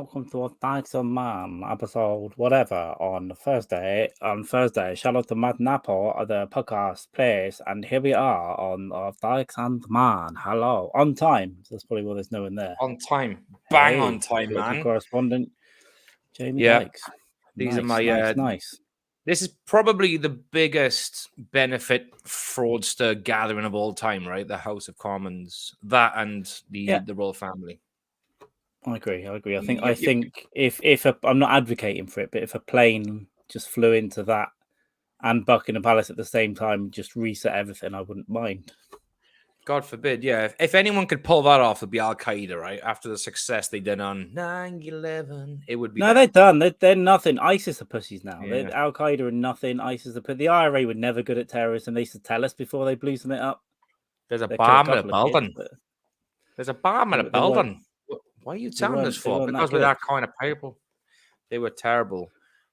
welcome to our Dykes Mann episode, whatever, on Thursday. On Thursday, shout out to Matt Napo, the podcast place, and here we are on Dykes and Mann. Hello, on time. So that's probably why there's no one there. On time, bang on time, political man. correspondent Jamie Yeah, Dykes. these are my nice. This is probably the biggest benefit fraudster gathering of all time, right? The House of Commons, that and the royal family. I agree. I think if I'm not advocating for it, but if a plane just flew into that and Buckingham Palace at the same time, just reset everything, I wouldn't mind. God forbid, yeah. If anyone could pull that off, it'd be Al Qaeda, right? After the success they did on 9/11, it would be. No, they're done. They're nothing. ISIS are pussies now. Yeah. Al Qaeda are nothing. ISIS are the IRA were never good at terrorism. They used to tell us before they blew something up. There's a bomb in a building. There's a bomb in a building. Why are you telling us for? Because we're that kind of people. They were terrible.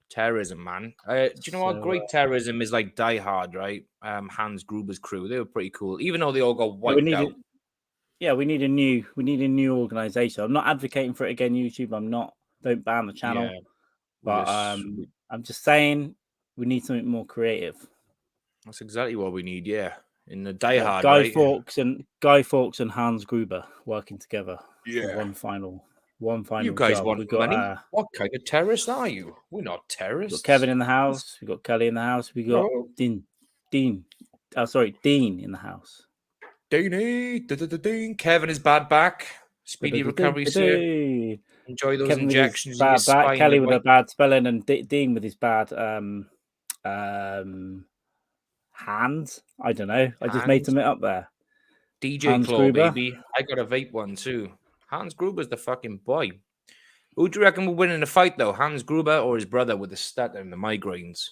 Terrorism, man. Do you know what great terrorism is? Like Die Hard, right? Hans Gruber's crew. They were pretty cool, even though they all got wiped out. We need a new organization. I'm not advocating for it again, YouTube. Don't ban the channel. Yeah, but I'm just saying we need something more creative. That's exactly what we need. Yeah, in the Die Hard, Guy Fawkes and Hans Gruber working together. Yeah, one final. You guys job. Want money? What kind of terrorists are you? We're not terrorists. We got Kevin in the house. We got Kelly in the house. We got Dean in the house. Dean. Kevin is bad back. Speedy recovery, sir. Enjoy those Kevin injections. Bad back. Kelly with a bad spelling, and Dean with his bad hands. I don't know. I just made something up there. DJ Claw, baby. I got a vape one too. Hans Gruber's the fucking boy. Who do you reckon will win in the fight, though? Hans Gruber or his brother with the stutter and the migraines?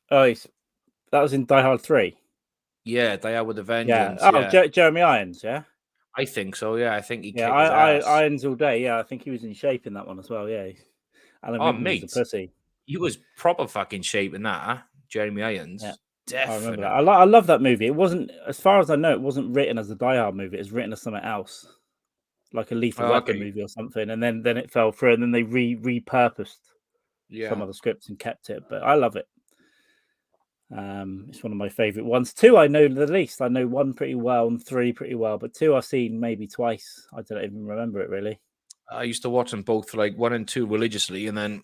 Oh, that was in Die Hard 3. Yeah, Die Hard with a Vengeance. Yeah. Oh, Jeremy Irons, yeah? I think so, yeah. I think he kicked his ass. Irons all day, yeah. I think he was in shape in that one as well, yeah. Mate. Was a pussy. He was proper fucking shape in that, huh? Jeremy Irons. Yeah. Definitely. I remember that. I love that movie. It wasn't, as far as I know, it wasn't written as a Die Hard movie. It was written as something else. Like a Lethal Weapon movie or something, and then it fell through, and then they repurposed some of the scripts and kept it. But I love it. It's one of my favorite ones. 2 I know the least. I know 1 pretty well and 3 pretty well, but 2 I've seen maybe twice. I don't even remember it really. I used to watch them both, like 1 and 2 religiously, and then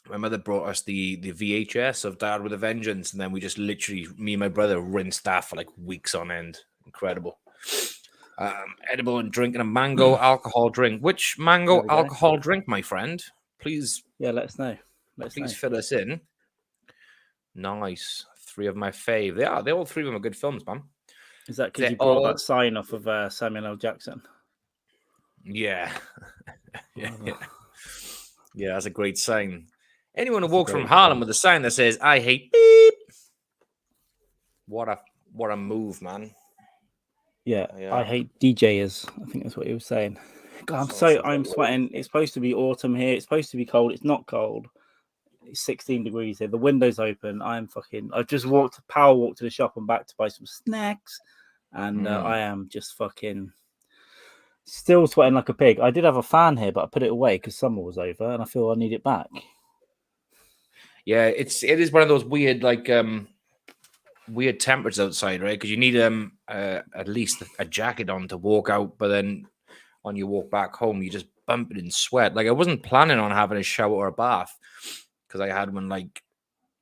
my mother brought us the VHS of Die Hard with a Vengeance, and then we just literally, me and my brother, rinsed that for like weeks on end. Incredible. Edible and drinking a mango alcohol drink. Which mango alcohol drink, my friend? Please. Yeah, let us know. Please fill us in. Nice. 3 of my fave. They're all 3 of them are good films, man. Is that because you brought that sign off of Samuel L. Jackson? Yeah. Yeah, that's a great sign. Anyone who walks from Harlem with a sign that says, I hate beep. What a move, man. Yeah, I hate DJers. I think that's what he was saying. God, I'm sweating. It's supposed to be autumn here. It's supposed to be cold. It's not cold. It's 16 degrees here. The window's open. I've just power walked to the shop and back to buy some snacks. And I am just fucking still sweating like a pig. I did have a fan here, but I put it away because summer was over and I feel I need it back. Yeah, it is one of those weird, like, weird temperatures outside, right? Because you need at least a jacket on to walk out, but then when you walk back home, you just bump it in sweat. Like I wasn't planning on having a shower or a bath because I had one like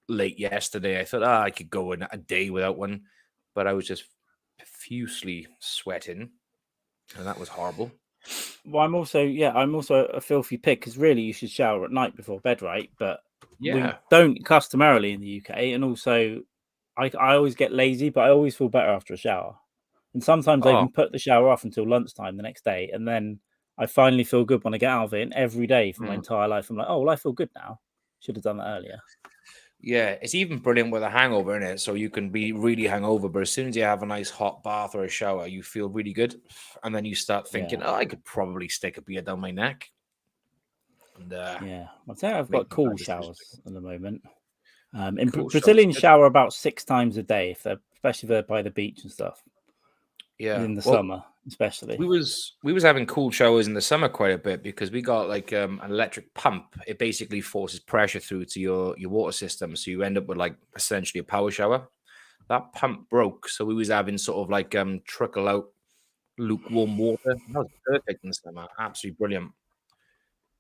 late yesterday. I thought, I could go in a day without one, but I was just profusely sweating, and that was horrible. Well, I'm also a filthy pig because really you should shower at night before bed, right? But we don't customarily in the UK, and also. I always get lazy, but I always feel better after a shower. And sometimes I even put the shower off until lunchtime the next day. And then I finally feel good when I get out of it. And every day for my entire life, I'm like, oh, well, I feel good now. Should have done that earlier. Yeah, it's even brilliant with a hangover in it. So you can be really hungover, but as soon as you have a nice hot bath or a shower, you feel really good. And then you start thinking, I could probably stick a beer down my neck. And, I'd say I've got cool showers at the moment. Brazilians shower about 6 times a day, especially if they're by the beach and stuff. Yeah. in the Well, summer, especially. we was having cool showers in the summer quite a bit because we got like an electric pump. It basically forces pressure through to your water system, so you end up with like essentially a power shower. That pump broke, so we was having sort of like trickle out lukewarm water. That was perfect in the summer, absolutely brilliant.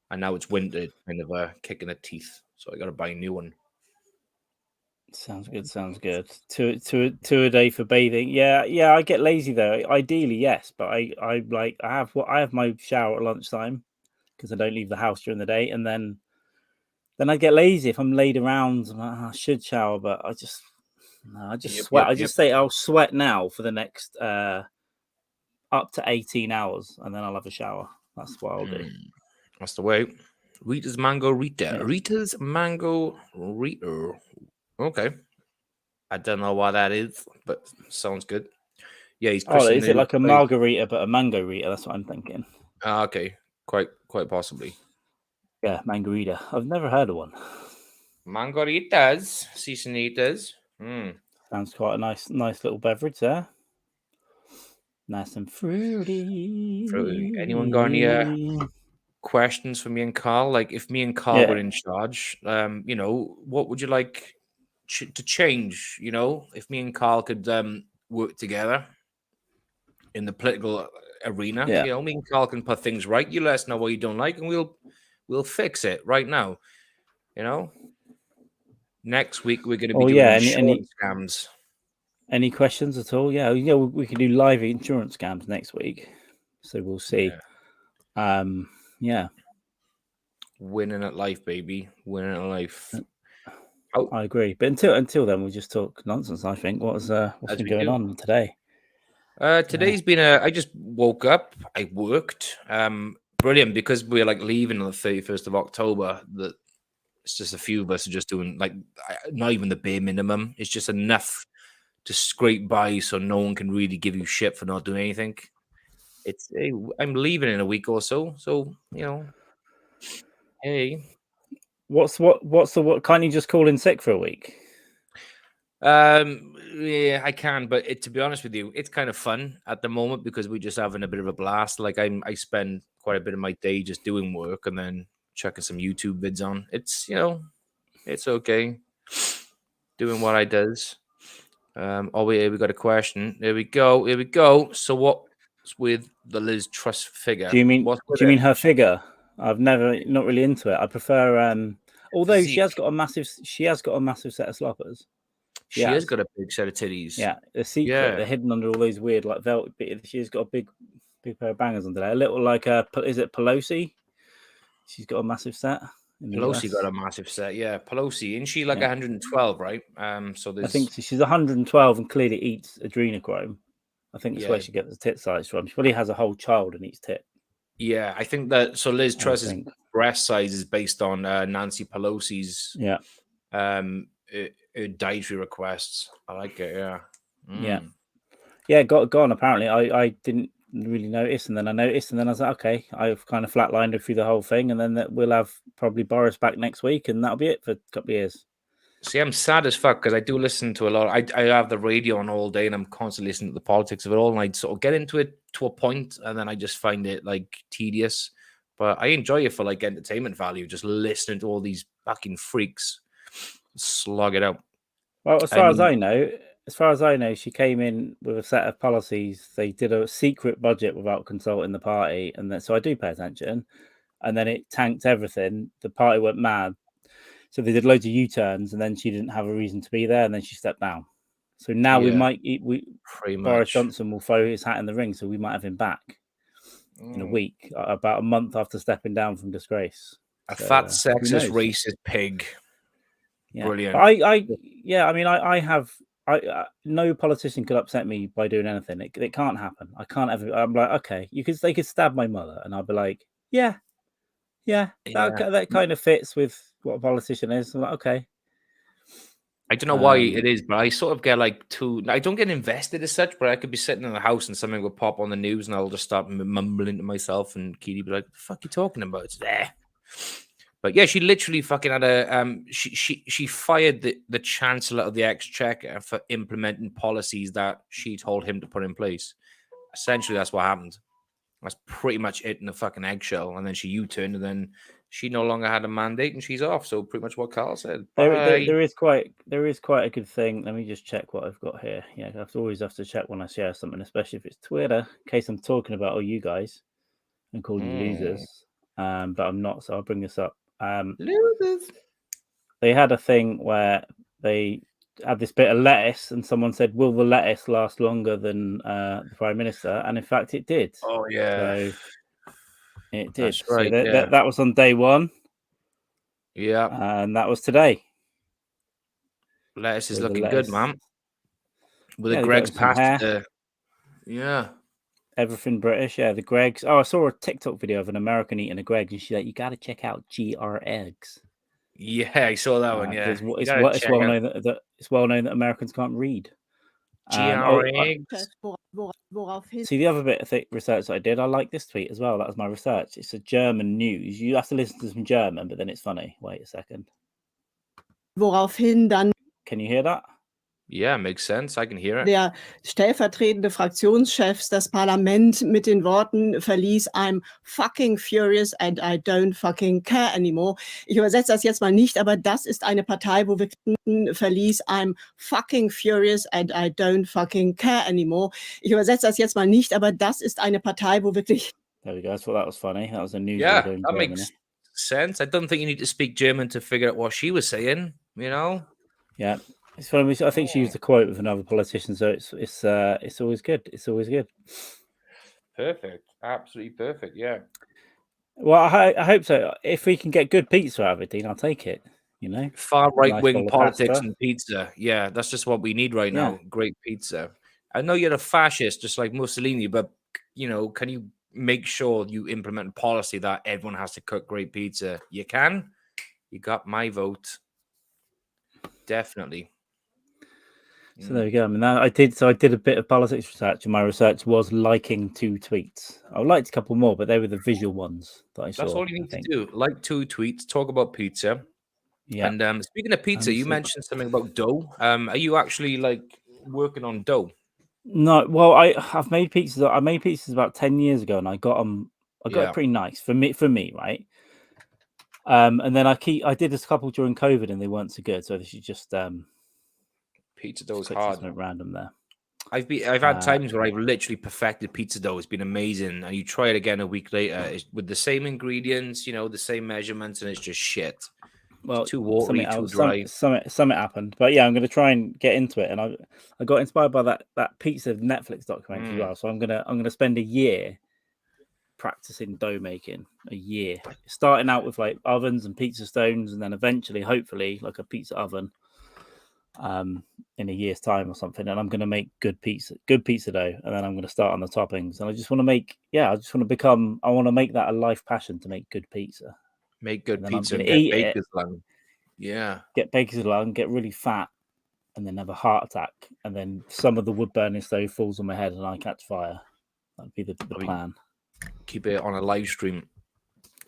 And now it's winter, it's kind of a kick in the teeth, so I got to buy a new one. Sounds good. Sounds good. Two a day for bathing. Yeah, yeah. I get lazy though. Ideally, yes, but I have my shower at lunchtime because I don't leave the house during the day, and then I get lazy if I'm laid around. I'm like, "Oh, I should shower, but I just Yep, sweat. yep, I yep. just say I'll sweat now for the next up to 18 hours, and then I'll have a shower. That's what I'll do. That's the way. Rita's Mango Rita. Yeah. Rita's Mango Rita. Okay. I don't know what that is, but sounds good. Yeah, he's Oh, christened is it his like a place. margarita but a mango rita? That's what I'm thinking. Okay. Quite possibly. Yeah, margarita. I've never heard of one. Mangoritas, seasonitas. Sounds quite a nice little beverage there. Nice and fruity. Anyone got any questions for me and Carl? Like, if me and Carl were in charge, what would you like to change? You know, if me and Carl could work together in the political arena, Yeah. me and Carl can put things right. You let us know what you don't like, and we'll fix it right now. You know, next week we're going to be doing insurance scams. Any questions at all? Yeah, we can do live insurance scams next week, so we'll see. Yeah. Winning at life, baby. Winning at life. I agree. But until then, we'll just talk nonsense. I think what's been going on today. Today's been I just woke up. I worked. Brilliant, because we're like leaving on the 31st of October. That it's just a few of us are just doing like not even the bare minimum. It's just enough to scrape by, so no one can really give you shit for not doing anything. It's I'm leaving in a week or so, hey. What can't you just call in sick for a week? Yeah, I can, but to be honest with you, it's kind of fun at the moment because we're just having a bit of a blast. Like I spend quite a bit of my day just doing work and then checking some YouTube vids on. It's it's okay. Doing what I does. We got a question. There we go. So what's with the Liz Truss figure? Do you mean her figure? I've not really into it. I prefer although she has got a massive set of sloppers. She has got a big set of titties. Yeah, the secret. Yeah. They're hidden under all those weird like velvet. She's got a big pair of bangers under there. A little like is it Pelosi? She's got a massive set. Pelosi got a massive set. Yeah, Pelosi. Isn't she like 112, right? So there's. I think she's 112 and clearly eats adrenochrome. I think that's where she gets the tit size from. She probably has a whole child in each tit. Yeah, I think that. So Liz Truss's breast size is based on Nancy Pelosi's dietary requests. I like it. Yeah. Yeah. Got gone. Apparently, I didn't really notice, and then I noticed, and then I was like, okay, I've kind of flatlined her through the whole thing, and then we'll have probably Boris back next week, and that'll be it for a couple of years. See, I'm sad as fuck because I do listen to a lot. I have the radio on all day, and I'm constantly listening to the politics of it all, and I sort of get into it to a point, and then I just find it like tedious. But I enjoy it for like entertainment value, just listening to all these fucking freaks slog it out. Well, as far as I know, she came in with a set of policies. They did a secret budget without consulting the party, and then so I do pay attention. And then it tanked everything. The party went mad. So they did loads of U-turns, and then she didn't have a reason to be there, and then she stepped down. So now Boris Johnson will throw his hat in the ring, so we might have him back in a week, about a month after stepping down from disgrace. A fat, sexist, racist pig. Yeah. Brilliant. But no politician could upset me by doing anything. It can't happen. I can't ever. I'm like, okay, they could stab my mother, and I'll be like, yeah. That kind of fits with what a politician is. I'm like, okay. I don't know why it is, but I sort of get like I don't get invested as such, but I could be sitting in the house and something would pop on the news and I'll just start mumbling to myself and Keely be like, "What the fuck are you talking about? It's there." But yeah, she literally fucking had a she fired the Chancellor of the Exchequer for implementing policies that she told him to put in place. Essentially, that's what happened. That's pretty much it in the fucking eggshell. And then she U-turned, and then she no longer had a mandate, and she's off. So pretty much what Carl said. There is quite a good thing. Let me just check what I've got here. Yeah, I always have to check when I share something, especially if it's Twitter, in case I'm talking about you guys and call you losers. But I'm not, so I'll bring this up. Losers. They had a thing where they had this bit of lettuce, and someone said, "Will the lettuce last longer than the Prime Minister?" And in fact, it did. Oh yeah, so it did. That's right. So that was on day one. Yeah, and that was today. Lettuce is looking good, man. With the Greg's pasta. Yeah. Everything British, yeah. The Greg's. Oh, I saw a TikTok video of an American eating a Greg's, and she's like, "You got to check out GR eggs." Yeah, I saw that one. Yeah, it's well known that it's well known that Americans can't read. GR eggs. See, the other bit of research that I did, I like this tweet as well. That was my research. It's a German news. You have to listen to some German, but then it's funny. Wait a second. Woraufhin dann. Can you hear that? Yeah, makes sense. I can hear it. Der stellvertretende Fraktionschef das Parlament mit den Worten verließ, "I'm fucking furious and I don't fucking care anymore." Ich übersetze das jetzt mal nicht, aber das ist eine Partei, wo wir verließ, "I'm fucking furious and I don't fucking care anymore." Ich übersetze das jetzt mal nicht, aber das ist eine Partei, wo wirklich. There we go. I thought that was funny. That was a news video in that Germany. Makes sense. I don't think you need to speak German to figure out what she was saying. You know. Yeah. It's funny. I think she used a quote with another politician, so it's always good. It's always good. Perfect, absolutely perfect. Yeah. Well, I hope so. If we can get good pizza out of it, Dean, I'll take it. You know, far right wing politics and pizza. Yeah, that's just what we need right now. Great pizza. I know you're a fascist, just like Mussolini, but you know, can you make sure you implement a policy that everyone has to cook great pizza? You can. You got my vote. Definitely. So there we go. I mean, I did a bit of politics research, and my research was liking 2 tweets. I liked a couple more, but they were the visual ones that I saw. That's all you need to do. Like 2 tweets, talk about pizza. Yeah. And speaking of pizza, you mentioned something about dough. Are you actually like working on dough? No. Well, I've made pizzas. I made pizzas about 10 years ago, and I got them. I got it pretty nice for me, right? And then I did a couple during COVID, and they weren't so good. So this is just pizza dough is hard. Random there. I've had times where I've literally perfected pizza dough. It's been amazing, and you try it again a week later with the same ingredients, you know, the same measurements, and it's just shit. Well, it's too watery, too dry. Something happened, but yeah, I'm going to try and get into it. And I got inspired by that pizza Netflix documentary as well. So I'm gonna spend a year practicing dough making. A year, starting out with like ovens and pizza stones, and then eventually, hopefully, like a pizza oven. In a year's time or something, and I'm going to make good pizza dough, and then I'm going to start on the toppings. And I just want to make that a life passion to make good pizza. Make good pizza and get baker's lung. Yeah. Get baker's lung, get really fat, and then have a heart attack. And then some of the wood burning stove falls on my head and I catch fire. That'd be the plan. Keep it on a live stream.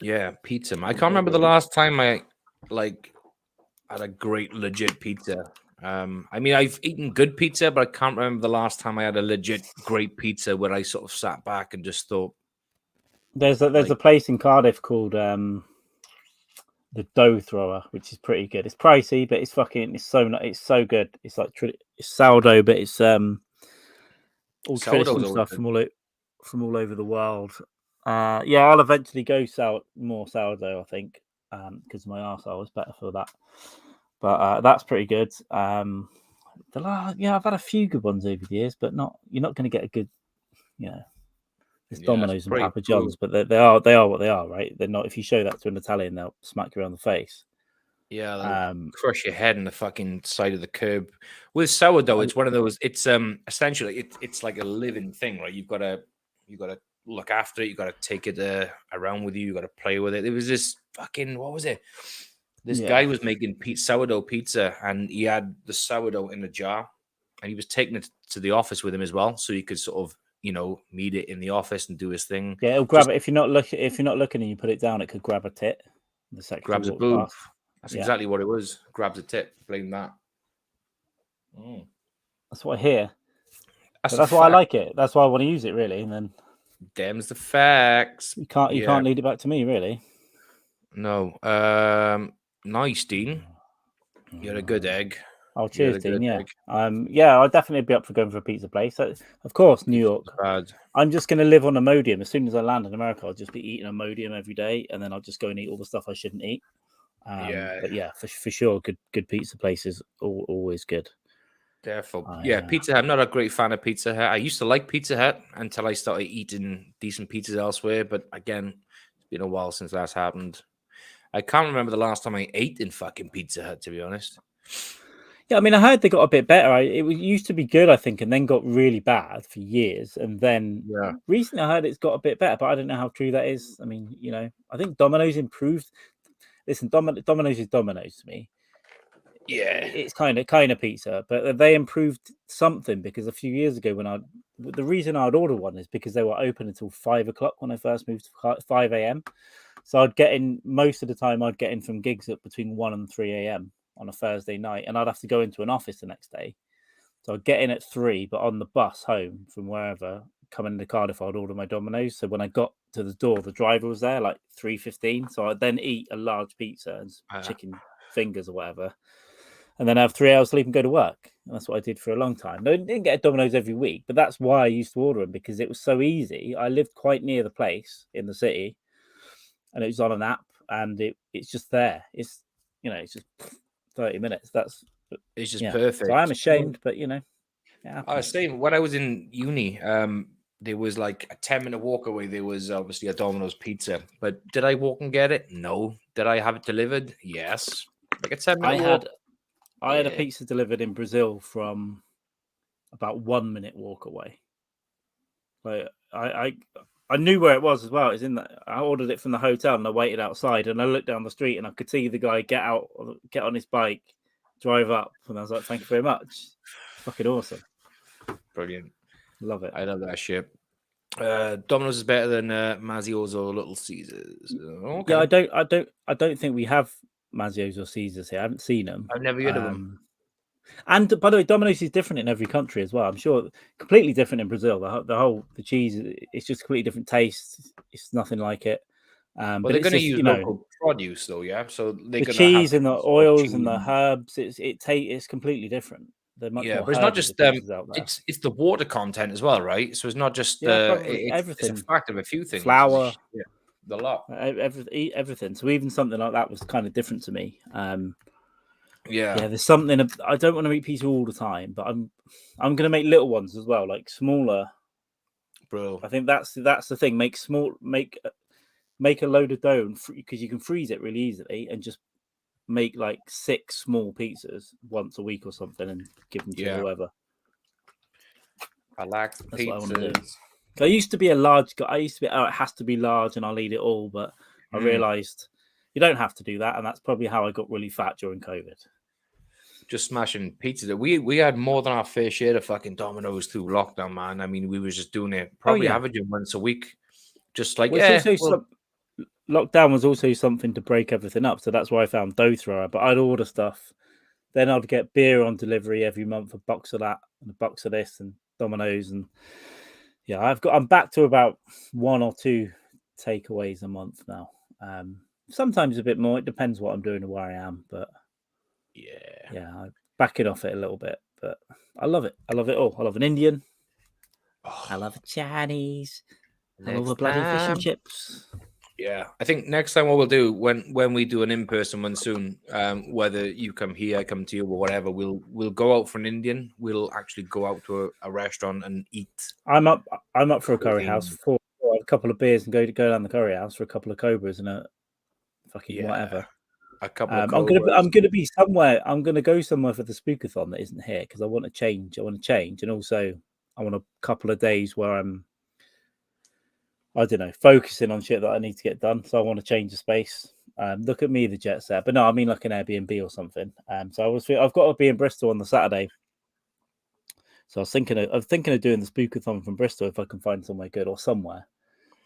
Yeah, pizza. I can't remember the last time I had a great legit pizza. I mean, I've eaten good pizza, but I can't remember the last time I had a legit great pizza where I sort of sat back and just thought. There's a place in Cardiff called the Dough Thrower, which is pretty good. It's pricey, but it's so good. It's like it's sourdough, but it's all traditional stuff from all over the world. Yeah, I'll eventually go more sourdough, I think, because my arsehole is better for that. But that's pretty good. I've had a few good ones over the years, but you're not going to get a good, there's Domino's and Papa John's, but they are what they are, right? They're not. If you show that to an Italian, they'll smack you around the face. Yeah, they'll crush your head in the fucking side of the curb. With sourdough, it's one of those. It's essentially it's like a living thing, right? You've got to look after it. You got to take it around with you. You got to play with it. It was this fucking what was it? This guy was making sourdough pizza, and he had the sourdough in a jar, and he was taking it to the office with him as well, so he could sort of, knead it in the office and do his thing. Yeah, it'll grab it if you're not looking and you put it down. It could grab a tit. Grabs a boob. That's exactly what it was. Grabs a tit. Blame that. That's what I hear. That's why I like it. That's why I want to use it, really. And then them's the facts. You can't lead it back to me, really. No. Nice, Dean. You're a good egg. Oh, cheers, Dean. Yeah. I'll definitely be up for going for a pizza place. Of course, New York. Bad. I'm just going to live on Imodium. As soon as I land in America, I'll just be eating Imodium every day, and then I'll just go and eat all the stuff I shouldn't eat. But yeah, for sure, good pizza places always good. Therefore, Pizza Hut. I'm not a great fan of Pizza Hut. I used to like Pizza Hut until I started eating decent pizzas elsewhere. But again, it's been a while since that's happened. I can't remember the last time I ate in fucking Pizza Hut, to be honest. Yeah, I mean, I heard they got a bit better. It used to be good, I think, and then got really bad for years. And then recently I heard it's got a bit better, but I don't know how true that is. I mean, I think Domino's improved. Listen, Domino's is Domino's to me. Yeah, it's kind of pizza, but they improved something because a few years ago the reason I'd order one is because they were open until 5 o'clock when I first moved to 5 a.m. So I'd get in most of the time. I'd get in from gigs at between 1 and 3 a.m. on a Thursday night, and I'd have to go into an office the next day. So I'd get in at 3, but on the bus home from wherever, coming into Cardiff, I'd order my Domino's. So when I got to the door, the driver was there like 3:15. So I'd then eat a large pizza and chicken fingers or whatever, and then have 3 hours sleep and go to work. And that's what I did for a long time. No, I didn't get a Domino's every week, but that's why I used to order them, because it was so easy. I lived quite near the place in the city, and it was on an app, and it's just there. It's it's just 30 minutes. It's just perfect. So I'm ashamed, but I was saying when I was in uni, there was like a 10-minute walk away. There was obviously a Domino's pizza, but did I walk and get it? No. Did I have it delivered? Yes. Like a 10-minute walk. I had a pizza delivered in Brazil from about 1 minute walk away. Like I knew where it was as well. It's I ordered it from the hotel and I waited outside and I looked down the street and I could see the guy get on his bike, drive up, and I was like, "Thank you very much." Fucking awesome. Brilliant. Love it. I love that shit. Domino's is better than Mazio's or Little Caesars. Okay. Yeah, I don't think we have Mazio's or Caesars here. I haven't seen them. I've never heard of them. And by the way, Domino's is different in every country as well. I'm sure completely different in Brazil. The cheese, it's just completely different taste. It's nothing like it. But they're going to use local produce, though, yeah. So the cheese and the oils and the herbs, it's completely different. They're much more. But it's not just it's the water content as well, right? So it's not just everything. It's a fact of a few things. Flour, the lot, everything. So even something like that was kind of different to me. Yeah, there's something. I don't want to eat pizza all the time, but I'm going to make little ones as well, like smaller. Bro, I think that's the thing. Make a load of dough because you can freeze it really easily, and just make like 6 small pizzas once a week or something, and give them to whoever. I like That's pizzas. what I want to do. I used to be a large guy. I used to be, it has to be large, and I'll eat it all. But I realized you don't have to do that, and that's probably how I got really fat during COVID. Just smashing pizza. We had more than our fair share of fucking Domino's through lockdown, man. I mean, we were just doing it, probably averaging once a week. Just like lockdown was also something to break everything up, so that's why I found dough thrower. But I'd order stuff, then I'd get beer on delivery every month, a box of that and a box of this, and Domino's, and I'm back to about 1 or 2 takeaways a month now. Sometimes a bit more. It depends what I'm doing and where I am, but I back it off it a little bit. But I love it. I love it all. I love an Indian. I love a Chinese. I love a bloody fish and chips. Yeah, I think next time what we'll do when we do an in-person one soon, whether you come here, I come to you, or whatever, we'll go out for an Indian. We'll actually go out to a restaurant and eat. I'm up for a curry house for a couple of beers and go down the curry house for a couple of cobras and a fucking whatever. A couple of cobras. I'm gonna be somewhere. I'm gonna go somewhere for the spookathon that isn't here because I want to change. And also I want a couple of days where I'm, I don't know, focusing on shit that I need to get done. So I want to change the space. Look at me, the jet set. But no, I mean like an Airbnb or something. So I've got to be in Bristol on the Saturday. So I was thinking of doing the spookathon from Bristol if I can find somewhere good or somewhere.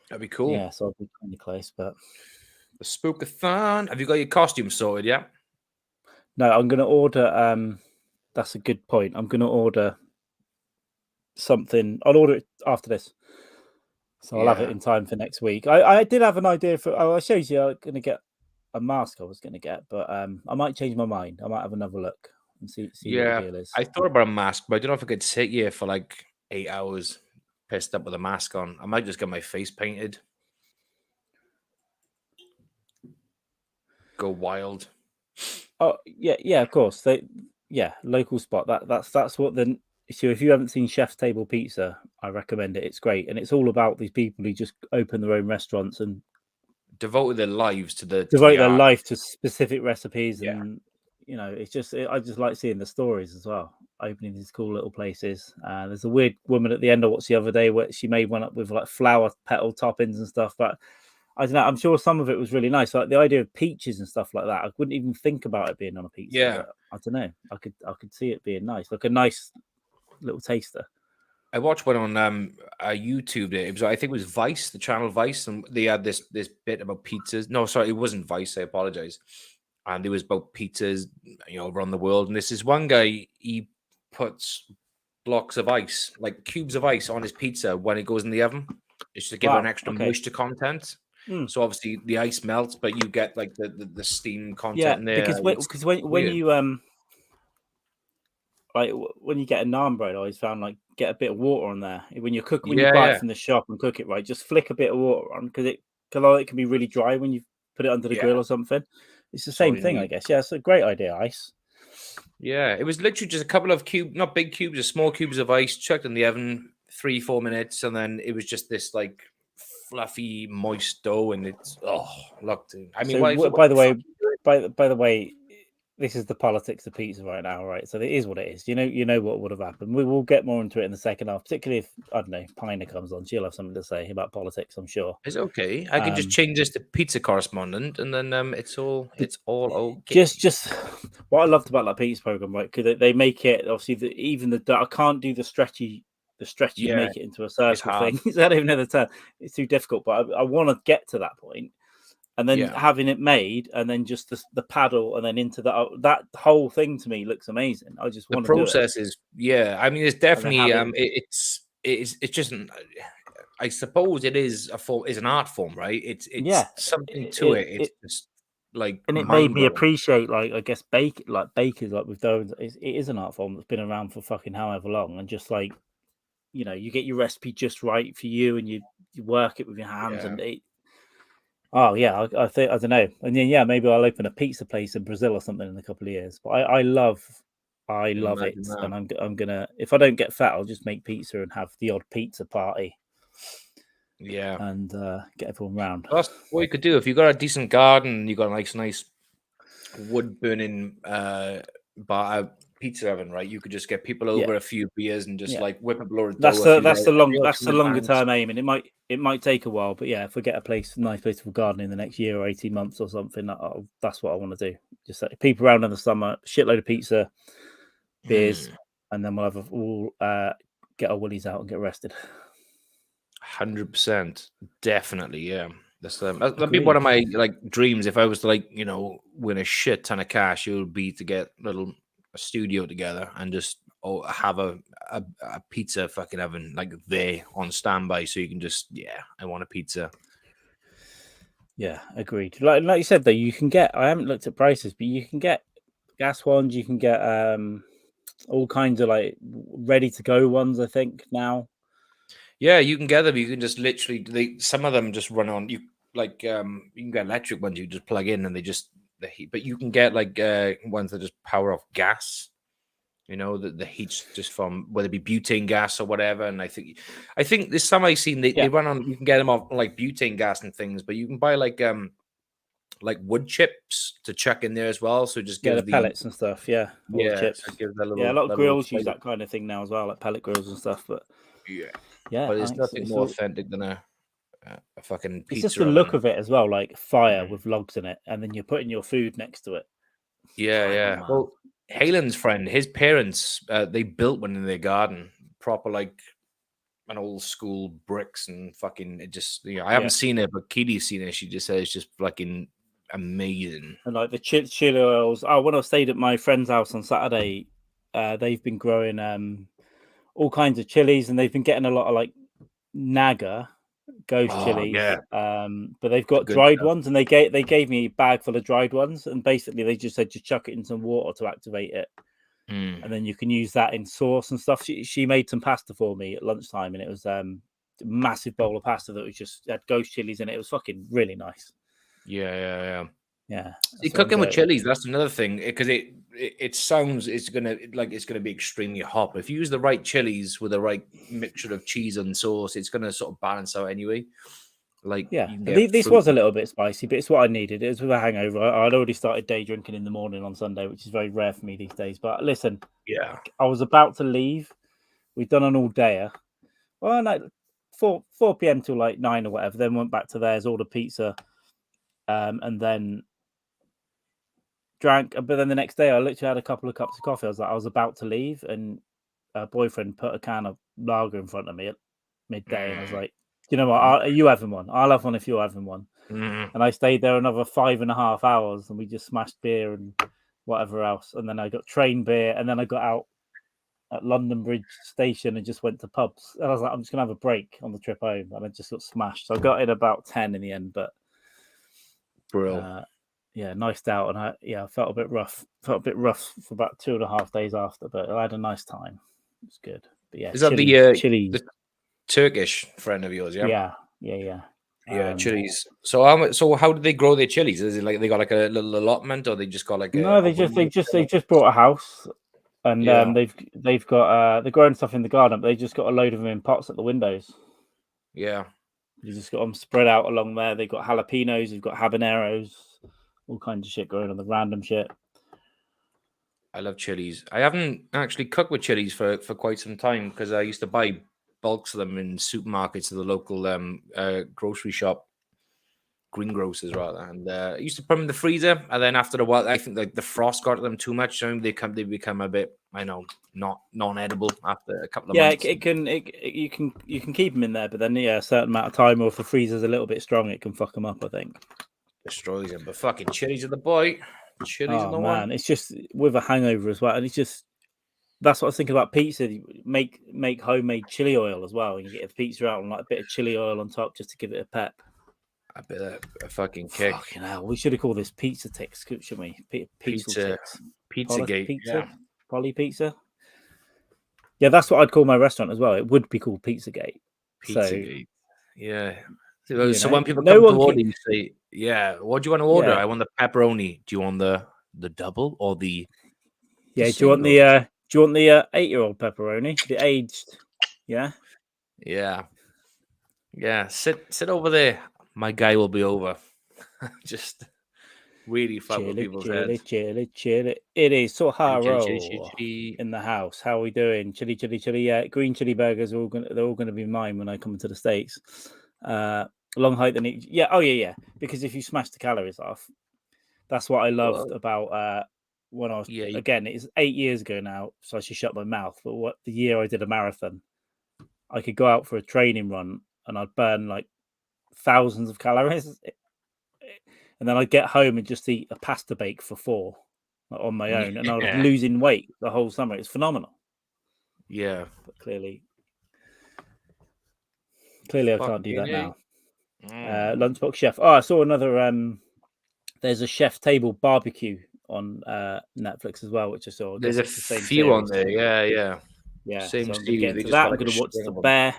That'd be cool. Yeah, so I'll be kind of close. But the spookathon. Have you got your costume sorted yet? No, I'm going to order. That's a good point. I'm going to order something. I'll order it after this, so I'll have it in time for next week. I did have an idea for. I showed you I'm going to get a mask. I was going to get, but I might change my mind. I might have another look and see what the deal is. I thought about a mask, but I don't know if I could sit here for like 8 hours, pissed up with a mask on. I might just get my face painted. Go wild. Oh yeah, of course. Local spot. That's what the. So if you haven't seen Chef's Table Pizza, I recommend it. It's great, and it's all about these people who just open their own restaurants and devote their lives to their life to specific recipes, Yeah. and it's just I just like seeing the stories as well. Opening these cool little places. There's a weird woman at the end I watched the other day where she made one up with like flower petal toppings and stuff, but I don't know. I'm sure some of it was really nice. Like the idea of peaches and stuff like that. I wouldn't even think about it being on a pizza. Yeah. But I don't know. I could see it being nice, like a nice little taster. I watched one on YouTube. It was, I think it was Vice, the channel Vice, and they had this bit about pizzas. No, sorry, it wasn't Vice. I apologize. And it was about pizzas, around the world. And this is one guy. He puts blocks of ice, like cubes of ice, on his pizza when it goes in the oven. It's to give it an extra moisture content. So obviously the ice melts, but you get like the steam content in there. Because when you like when you get a naan bread, I always found like get a bit of water on there when you cook. When you buy it from the shop and cook it right, just flick a bit of water on because it can be really dry when you put it under the grill or something. It's the same thing, I guess. Yeah, it's a great idea, ice. Yeah, it was literally just a couple of not big cubes, just small cubes of ice chucked in the oven, 3-4 minutes, and then it was just this like fluffy, moist dough, and it's looked. I mean, by the way, this is the politics of pizza right now, right? So it is what it is. You know what would have happened. We will get more into it in the second half, particularly if I don't know Pina comes on. She'll have something to say about politics, I'm sure. It's okay. I can just change this to pizza correspondent, and then it's all okay. Just what I loved about that pizza program, right? Because they make it obviously I can't do the stretchy. Make it into a circle thing. I don't even know the term. It's too difficult, but I want to get to that point. And then having it made, and then just the paddle, and then into that whole thing to me looks amazing. I just want the process is I mean, it's definitely it's just I suppose it is an art form, right? It's something to it. It's just like, and it made me appreciate like I guess bakers like with dough. It is an art form that's been around for fucking however long, and just like you get your recipe just right for you, and you work it with your hands, and it. Oh yeah, I think I don't know, and then maybe I'll open a pizza place in Brazil or something in a couple of years. But I love it, and I'm gonna if I don't get fat, I'll just make pizza and have the odd pizza party. Yeah, and get everyone round. That's what you could do if you got a decent garden. You got a nice wood burning pizza oven, right? You could just get people over a few beers and just like whip up a load of dough. That's the longer term aim, and it might take a while, but if we get a nice place for gardening in the next year or 18 months or something, that's what I want to do. Just like people around in the summer, shitload of pizza, beers, and then we'll get our willies out and get arrested. 100%, definitely, yeah. That'd be one of my dreams. If I was to win a shit ton of cash, it would be to get a studio together and just have a pizza fucking oven there on standby, so you can just I want a pizza. Yeah, agreed. Like you said though, you can get. I haven't looked at prices, but you can get gas ones. You can get all kinds of ready to go ones. I think now. Yeah, you can get them. You can just literally some of them just run on you can get electric ones you just plug in and the heat, but you can get ones that just power off gas. The heat's just from whether it be butane gas or whatever. And I think there's some I've seen they run on. You can get them off butane gas and things, but you can buy wood chips to chuck in there as well. So just give the pellets and stuff. Wood chips. So give that a lot of grills use that kind of thing now as well, like pellet grills and stuff. But but there's nothing more authentic than a fucking pizza. It's just the look of it as well, like fire with logs in it, and then you're putting your food next to it. Yeah. Well, Halen's friend, his parents, they built one in their garden, proper an old school bricks and fucking. It just I haven't seen it, but Kitty's seen it. She just says it's just fucking amazing. And the chili oils. Oh, when I stayed at my friend's house on Saturday, they've been growing all kinds of chilies, and they've been getting a lot of like Naga ghost chilies. Yeah. But they've got Good dried stuff. ones, and they gave me a bag full of dried ones, and basically they just said just chuck it in some water to activate it. And then you can use that in sauce and stuff. She made some pasta for me at lunchtime, and it was a massive bowl of pasta that was just had ghost chilies in it. It was fucking really nice. Yeah. See, cooking with chilies, that's another thing, because it sounds it's gonna be extremely hot. But if you use the right chilies with the right mixture of cheese and sauce, it's gonna sort of balance out anyway. Like, yeah, this was a little bit spicy, but it's what I needed. It was with a hangover. I'd already started day drinking in the morning on Sunday, which is very rare for me these days. But listen, I was about to leave. We'd done an all-dayer. Well, like 4 p.m. till like 9 or whatever. Then went back to theirs, ordered pizza, and then drank. But then the next day, I literally had a couple of cups of coffee. I was about to leave, and a boyfriend put a can of lager in front of me at midday, and I was like, you know what? Are you having one? I'll have one if you're having one. And I stayed there another 5.5 hours, and we just smashed beer and whatever else. And then I got train beer, and then I got out at London Bridge Station and just went to pubs. And I was like, I'm just gonna have a break on the trip home, and I just got smashed. So I got in about 10 in the end, but niced out, and I felt a bit rough. Felt a bit rough for about 2.5 days after, but I had a nice time. It was good. But yeah, is that chilies. The Turkish friend of yours? Yeah. Chilies. So how did they grow their chilies? Is it like they got like a little allotment, or they just got like they just bought a house, and they've got they're growing stuff in the garden, but they just got a load of them in pots at the windows. Yeah, you just got them spread out along there. They've got jalapenos, they've got habaneros, all kinds of shit growing on the random shit. I love chilies. I haven't actually cooked with chilies for quite some time, because I used to buy bulks of them in supermarkets at the local grocery shop, greengrocers rather, and I used to put them in the freezer. And then after a while, I think like the frost got to them too much, so they become a bit, not non-edible after a couple of months. You can keep them in there, but then a certain amount of time, or if the freezer's a little bit strong, it can fuck them up, I think. Destroys them. But fucking chilies are the boy. Chilies are the one. It's just with a hangover as well, and it's just that's what I was thinking about pizza. You make homemade chili oil as well, and you get the pizza out and like a bit of chili oil on top just to give it a pep. A bit of a fucking kick. Fucking hell, we should have called this Pizza Ticks, shouldn't we? Pizzagate. Pizza, Poly Pizza. Yeah, that's what I'd call my restaurant as well. It would be called Pizzagate. Pizzagate. Yeah. So when people come to order, you say, "Yeah, what do you want to order? I want the pepperoni. Do you want the double or the?" Yeah. Do you want the 8-year-old pepperoni, the aged? Yeah. Yeah. Sit over there. My guy will be over. Just really fuck with people's heads. Chili. It is Soharo in the house. How are we doing? Chili. Yeah, green chili burgers are all gonna be mine when I come to the States. Long height than it. Yeah. Oh yeah. Because if you smash the calories off, that's what I loved about when I was. Again, it's 8 years ago now, so I should shut my mouth. But the year I did a marathon, I could go out for a training run and I'd burn like thousands of calories, and then I'd get home and just eat a pasta bake for 4 on my own, and I was losing weight the whole summer. It's phenomenal. Yeah, but clearly I can't do that now. Lunchbox Chef. Oh, I saw another. There's a Chef Table Barbecue on Netflix as well, which I saw. There's a few on there. Yeah. Same so I'm I'm going to watch The Bear.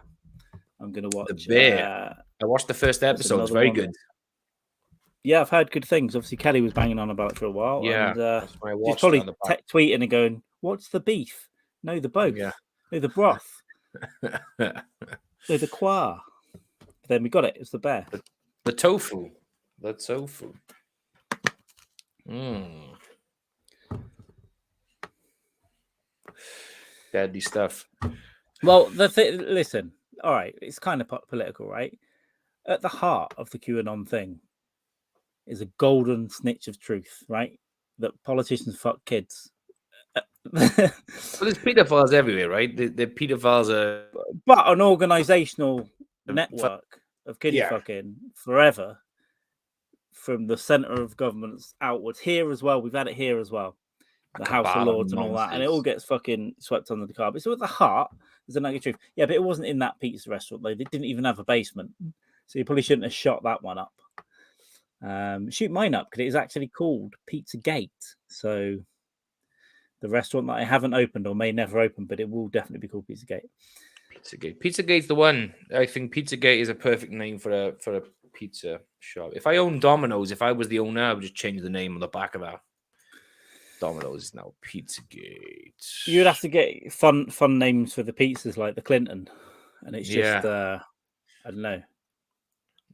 I'm going to watch The Bear. I watched the first episode. It's very good. Yeah, I've heard good things. Obviously, Kelly was banging on about it for a while. Yeah, and, that's why I watched. She's probably tweeting and going, "What's the beef? No, the both. Yeah. No, the broth. No, the qua." Then we got it. It's The Bear. The tofu. The tofu. Deadly stuff. Well, listen. All right, it's kind of political, right? At the heart of the QAnon thing is a golden snitch of truth, right? That politicians fuck kids. Well, there's pedophiles everywhere, right? The pedophiles are... But an organizational network of kiddie fucking forever, from the centre of governments outwards. Here as well. We've had it here as well. The House of Lords and all that. And it all gets fucking swept under the carpet. So at the heart, There's a nugget of truth. Yeah, but it wasn't in that pizza restaurant though. They didn't even have a basement, so you probably shouldn't have shot that one up. Shoot mine up because it is actually called Pizza Gate. So the restaurant that I haven't opened or may never open, but it will definitely be called Pizza Gate. Pizzagate. Pizzagate's the one. I think Pizzagate is a perfect name for a pizza shop. If I owned Domino's, if I was the owner, I would just change the name on the back of that. Domino's is now Pizzagate. You'd have to get fun names for the pizzas like the Clinton, and it's just I don't know.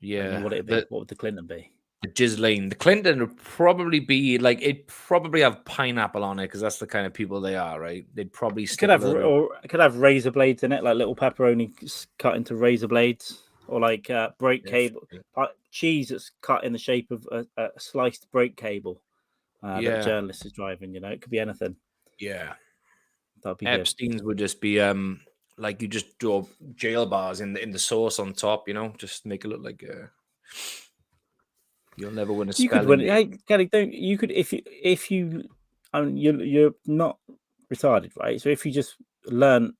Yeah, I don't know what it'd be. What would the Clinton be? The Ghislaine. The Clinton would probably be like it'd probably have pineapple on it because that's the kind of people they are, right? They'd probably it could have razor blades in it, like little pepperoni cut into razor blades, or like brake cable, cheese that's cut in the shape of a sliced brake cable that a journalist is driving. You know, it could be anything. Yeah, that'd be Epstein's good. Would just be like you just draw jail bars in the sauce on top. You know, just make it look like you'll never win a spelling. You could win. Hey, Gary, don't you could if you I mean, you're not retarded, right? So if you just learn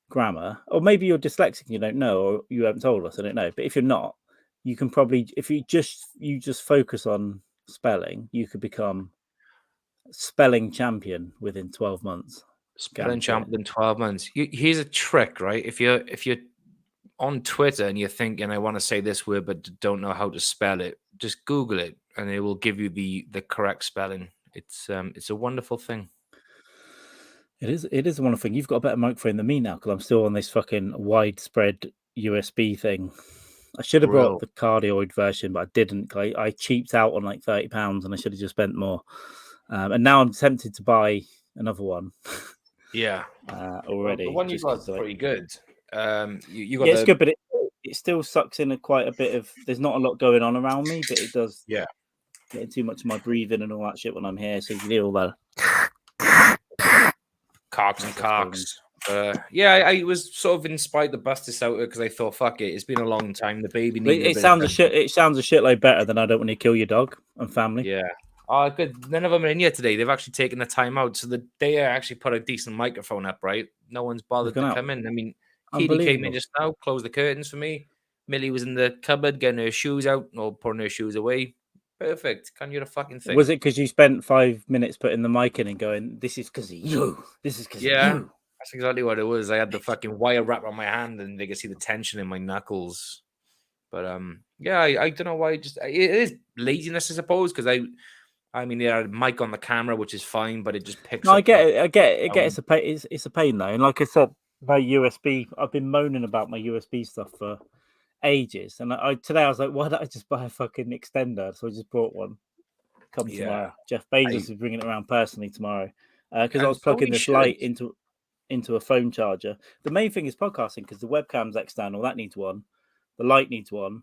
grammar, or maybe you're dyslexic, you don't know, or you haven't told us, I don't know. But if you're not, you can probably, if you just focus on spelling, you could become spelling champion within 12 months. Spelling champion in 12 months. Here's a trick, right? If you're on Twitter and you're thinking, I want to say this word but don't know how to spell it, just Google it and it will give you the correct spelling. It's a wonderful thing. It is a wonderful thing. You've got a better microphone than me now because I'm still on this fucking widespread USB thing. I should have brought the cardioid version, but I didn't. I cheaped out on like £30 and I should have just spent more. And now I'm tempted to buy another one. Yeah. Already. Well, the one you got is pretty good. You got it's good, but it still sucks in quite a bit of. There's not a lot going on around me, but it does. Yeah. Getting too much of my breathing and all that shit when I'm here, so you can hear all that. Cocks. I was sort of inspired to bust this out because I thought, fuck it, it's been a long time. The baby needed it sounds a shitload better than I don't want to kill your dog and family. Yeah. Oh, good. None of them are in here today. They've actually taken the time out, so they actually put a decent microphone up. Right, no one's bothered to come in. I mean, Katie came in just now, closed the curtains for me. Millie was in the cupboard getting her shoes out or putting her shoes away. Perfect. Can you the fucking thing? Was it because you spent 5 minutes putting the mic in and going, "This is because of you. This is because of you." That's exactly what it was. I had the fucking wire wrap on my hand, and they could see the tension in my knuckles. But I don't know why. It is laziness, I suppose, because I mean, they had a mic on the camera, which is fine, but it just picks. No, I get it. It's a pain though, and like I said, my USB. I've been moaning about my USB stuff for ages, and today I was like, why don't I just buy a fucking extender? So I just bought one. Come tomorrow. Jeff Bezos is bringing it around personally tomorrow because I was plugging this light into a phone charger. The main thing is podcasting because the webcam's external. That needs one. The light needs one.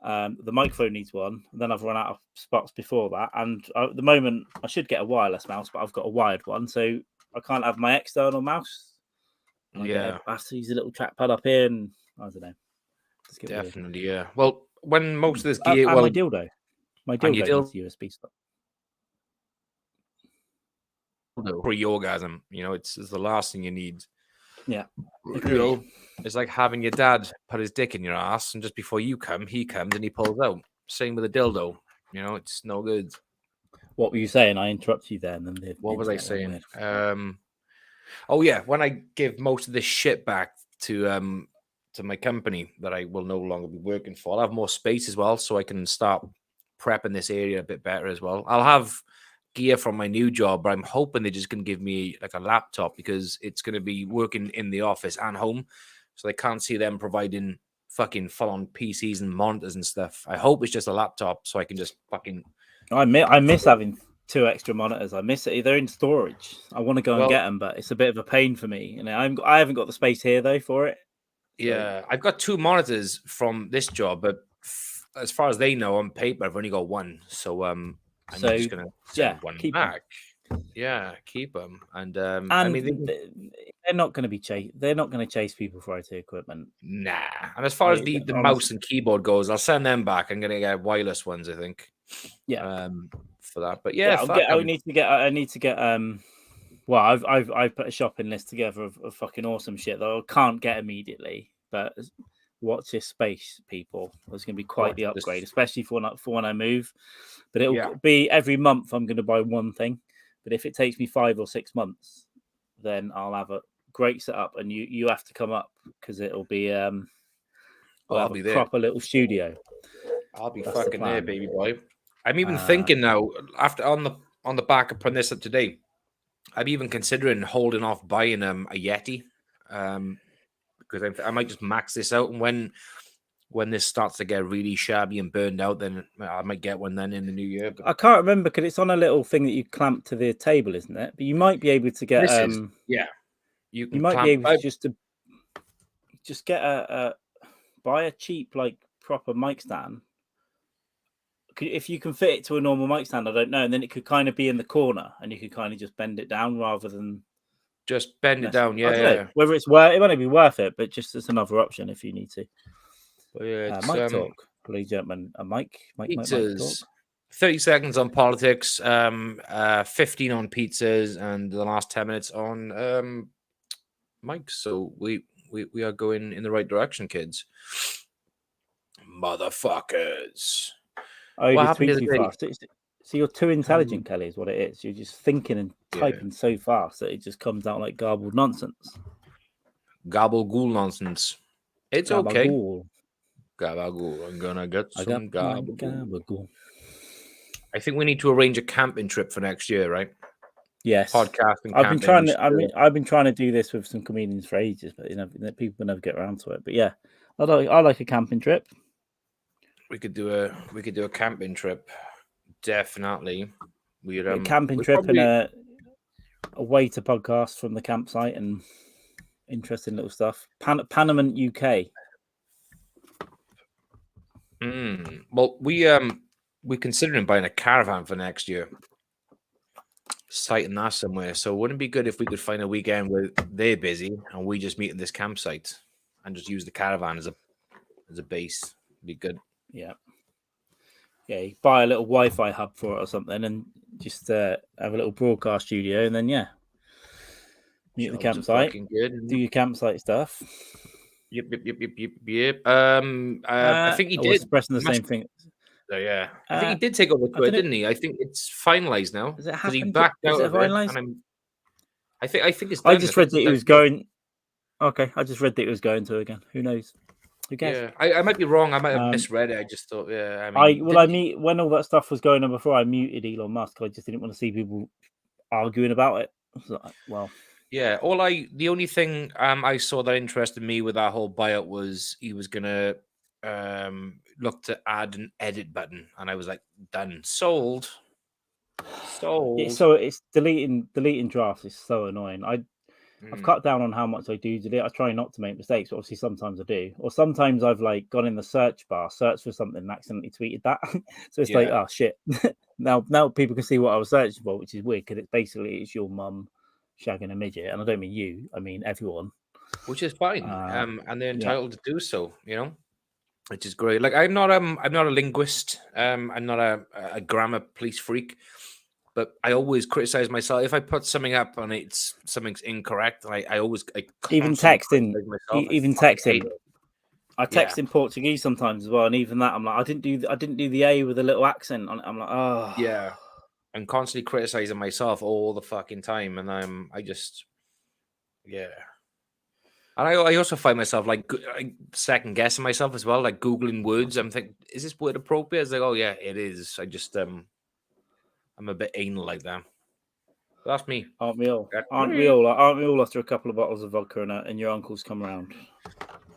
The microphone needs one. And then I've run out of spots before that. And at the moment, I should get a wireless mouse, but I've got a wired one, so I can't have my external mouse. I have to use a little trackpad up here, and I don't know. Definitely, yeah. Well, when most of this gear, my dildo needs USB stuff. Pre-orgasm, it's the last thing you need. Yeah, it's like having your dad put his dick in your ass, and just before you come, he comes and he pulls out. Same with a dildo. It's no good. What were you saying? I interrupted you there. And then what was I saying? Oh yeah, when I give most of this shit back to my company that I will no longer be working for, I'll have more space as well, so I can start prepping this area a bit better as well. I'll have gear from my new job, but I'm hoping they're just going to give me like a laptop because it's going to be working in the office and home, so I can't see them providing fucking full-on PCs and monitors and stuff. I hope it's just a laptop so I can just fucking. I miss having 2 extra monitors. I miss it. They're in storage. I want to go and get them, but it's a bit of a pain for me. And I haven't got the space here though for it. So. Yeah, I've got 2 monitors from this job, but as far as they know, on paper I've only got 1. So I'm just gonna send one back. Yeah, keep them. And I mean, they're not going to be They're not going to chase people for IT equipment. Nah. And as far as the mouse and keyboard goes, I'll send them back. I'm going to get wireless ones, I think. Yeah. For that, but I need to get Well, I've put a shopping list together of fucking awesome shit that I can't get immediately, but watch this space, people. It's going to be quite the upgrade, especially for when I move. But it'll be every month I'm going to buy one thing. But if it takes me 5 or 6 months, then I'll have a great setup, and you have to come up because it'll be I'll be there. Proper little studio. I'll be fucking there, baby boy. I'm even thinking now, after on the back of putting this up today, I'm even considering holding off buying a Yeti, because I might just max this out, and when this starts to get really shabby and burned out, then I might get one then in the new year. But I can't remember because it's on a little thing that you clamp to the table, isn't it? But you might be able to get you might be able to just get buy a cheap like proper mic stand. If you can fit it to a normal mic stand, I don't know, and then it could kind of be in the corner, and you could kind of just bend it down rather than just bend it down. Yeah, know whether it's worth it might be worth it, but just as another option if you need to. Well, yeah, mic talk, ladies and gentlemen. A mic talk. 30 seconds on politics, 15 on pizzas, and the last 10 minutes on mics. So we are going in the right direction, kids. Motherfuckers. Oh, you just tweet too fast. So you're too intelligent, Kelly, is what it is. You're just thinking and typing so fast that it just comes out like garbled nonsense. Gabagool nonsense. It's okay. Gabagool. I'm gonna get some gabagool. I think we need to arrange a camping trip for next year, right? Yes. Podcasting. I've been trying to do this with some comedians for ages, but people never get around to it. But yeah, I like a camping trip. We could do a camping trip. Definitely. A camping trip and a way to podcast from the campsite and interesting little stuff. Panamint, UK. Well, we're considering buying a caravan for next year. Sighting that somewhere. So wouldn't it be good if we could find a weekend where they're busy and we just meet in this campsite and just use the caravan as a base? It'd be good. Yeah. Yeah, you buy a little Wi-Fi hub for it or something and just have a little broadcast studio and then meet at the campsite. Do your campsite stuff. Yep. I think he did. Expressing the same thing. So, yeah, I think he did take over Twitter, didn't he? I think it's finalized now. Because he backed out of it. And I think it's done. I just read that he was going. Okay, I just read that he was going to again. Who knows? Who cares? Yeah, I might be wrong. I might have misread it. I just thought, when all that stuff was going on before, I muted Elon Musk. I just didn't want to see people arguing about it. So, well, yeah. The only thing I saw that interested me with that whole buyout was he was gonna look to add an edit button, and I was like, done, sold. So it's deleting drafts is so annoying. I've cut down on how much I do delete. I try not to make mistakes, but obviously sometimes I do. Or sometimes I've like gone in the search bar, searched for something and accidentally tweeted that. So it's like, oh shit. now people can see what I was searching for, which is weird because it's your mum shagging a midget. And I don't mean you, I mean everyone. Which is fine. And they're entitled to do so, which is great. Like I'm not a linguist. I'm not a grammar police freak. But I always criticize myself if I put something up and something's incorrect. I even texting. I text in Portuguese sometimes as well, and even that I'm like, I didn't do the A with a little accent. I'm like, oh yeah. I'm constantly criticizing myself all the fucking time, and I just And I also find myself like second guessing myself as well, like Googling words. I'm thinking, is this word appropriate? It's like, oh yeah, it is. I just I'm a bit anal like that. But that's me. Aren't we all? Aren't we all after a couple of bottles of vodka and your uncles come around?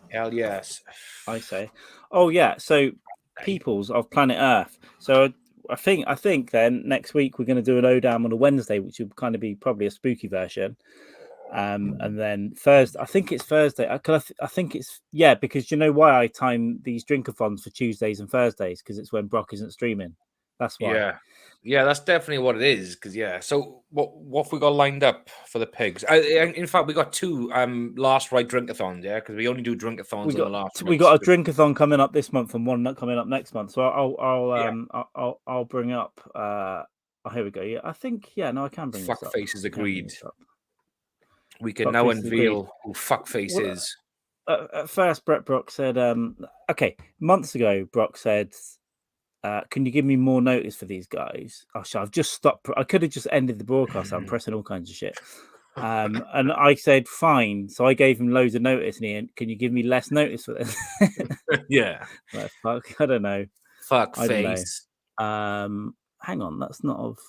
Hell yes. I say. Oh yeah. So peoples of planet Earth. So I think then next week we're going to do an ODAM on a Wednesday, which will kind of be probably a spooky version. And then Thursday, I think it's Thursday. I think it's because you know why I time these drinkathons for Tuesdays and Thursdays because it's when Brock isn't streaming. That's why. Yeah, that's definitely what it is. Because so what have we got lined up for the pigs? In fact, we got two last right drinkathons. Yeah, because we only do drinkathons on the last. We got a drinkathon coming up this month and one coming up next month. So I'll bring up Oh, here we go. Yeah, I think. Yeah, no, I can bring this up. Fuckface is agreed. We can Fuckface now is unveil who Fuckface Well, is. At first, Brett Brock said, okay, months ago, Brock said, can you give me more notice for these guys? Oh, shit, I've just stopped. I could have just ended the broadcast. I'm pressing all kinds of shit. And I said, fine. So I gave him loads of notice. And he went, can you give me less notice for this? Yeah. Like, fuck, I don't know. Fuckface. Hang on, that's not of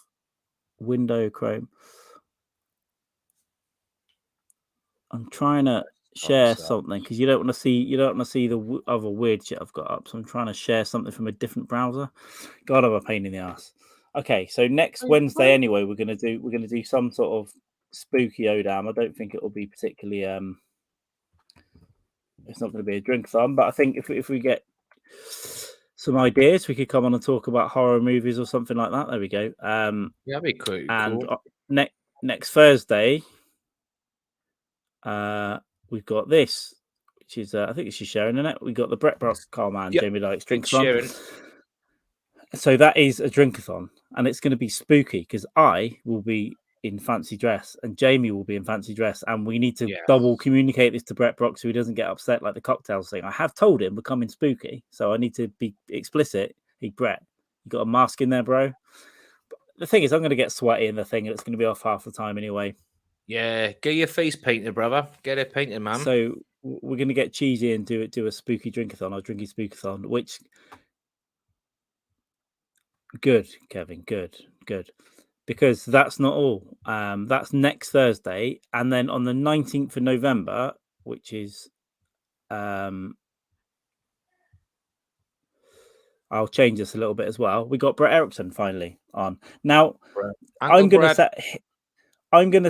window Chrome. I'm trying to share something because you don't want to see the other weird shit I've got up. So I'm trying to share something from a different browser. God, I'm a pain in the ass. Okay, so next Wednesday anyway, we're gonna do some sort of spooky Odam. I don't think it will be particularly it's not going to be a drink-a-thon, but I think if we get some ideas, we could come on and talk about horror movies or something like that. There we go. That'd be cool. And next Thursday, we've got this, which is I think she's sharing in it. We got the Brett Brock, Mann Jamie Dykes drink-a-thon. So that is a drink-a-thon, and it's going to be spooky because I will be in fancy dress and Jamie will be in fancy dress, and we need to double communicate this to Brett Brock so he doesn't get upset like the cocktails thing. I have told him we're coming spooky, so I need to be explicit. Hey, Brett, you got a mask in there, bro? But the thing is, I'm going to get sweaty in the thing, and it's going to be off half the time anyway. Yeah, get your face painted, brother. Get it painted, man. So we're going to get cheesy and do a spooky drink-a-thon or drinky spookathon, which good, Kevin, good. Because that's not all. That's next Thursday, and then on the 19th of November, which is I'll change this a little bit as well. We got Brett Erickson finally on. Now I'm gonna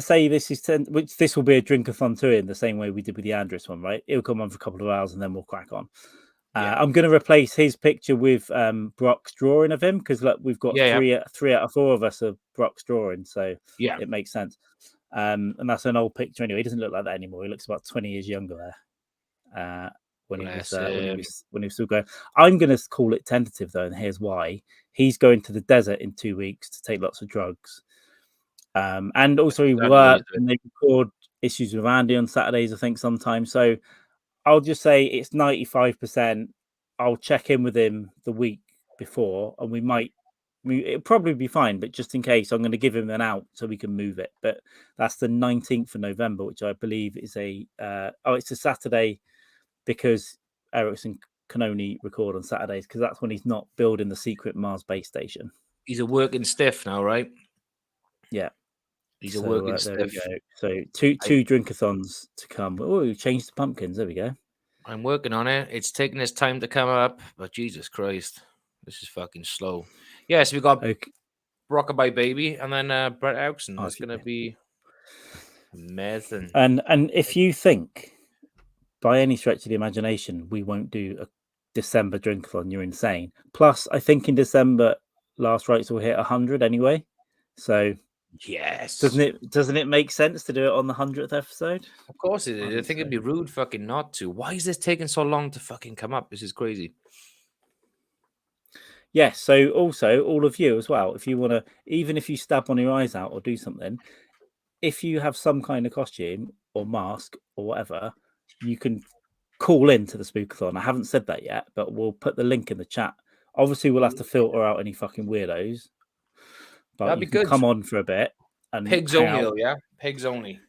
say this is this will be a drink-a-thon to him the same way we did with the Andrus one, right? It'll come on for a couple of hours and then we'll crack on. I'm going to replace his picture with Brock's drawing of him because look, we've got three out of four of us of Brock's drawing, so it makes sense. And that's an old picture anyway. He doesn't look like that anymore. He looks about 20 years younger there when he was still going. I'm going to call it tentative though, and here's why. He's going to the desert in 2 weeks to take lots of drugs, and also he works and they record issues with Andy on Saturdays, I think sometimes. So I'll just say it's 95%. I'll check in with him the week before, and it'll probably be fine, but just in case, I'm going to give him an out so we can move it. But that's the 19th of November, which I believe is it's a Saturday because Ericsson can only record on Saturdays because that's when he's not building the secret Mars base station. He's a working stiff now, right? Yeah. He's a working stiff. So two drink-a-thons to come. Oh, we changed the pumpkins. There we go. I'm working on it. It's taking its time to come up, but Jesus Christ, this is fucking slow. Yeah, so we got Rockabye Baby, and then Brett Erickson. That's going to be amazing. And if you think, by any stretch of the imagination, we won't do a December drink-a-thon, you're insane. Plus, I think in December, Last Rites will hit 100 anyway. So yes, doesn't it make sense to do it on the 100th episode? Of course it is. I think it'd be rude fucking not to. Why is this taking so long to fucking come up? This is crazy. Yes, so also all of you as well, if you want to, even if you stab one of your eyes out or do something, if you have some kind of costume or mask or whatever, you can call in to the Spookathon. I haven't said that yet, but we'll put the link in the chat. Obviously, we'll have to filter out any fucking weirdos. But that'd be good. Come on for a bit. And pigs only, though, yeah? Pigs only.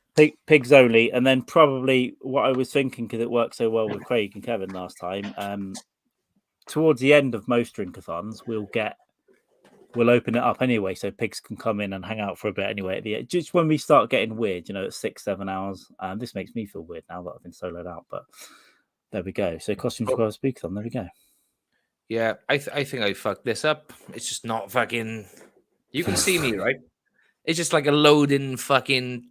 Pigs only. And then probably what I was thinking, because it worked so well with Craig and Kevin last time, towards the end of most drink-a-thons, we'll open it up anyway, so pigs can come in and hang out for a bit anyway. Just when we start getting weird, at 6-7 hours. This makes me feel weird now that I've been soloed out, but there we go. So costumes for Speakathon, there we go. Yeah, I think I fucked this up. It's just not fucking. You can see me, right? It's just like a loading fucking.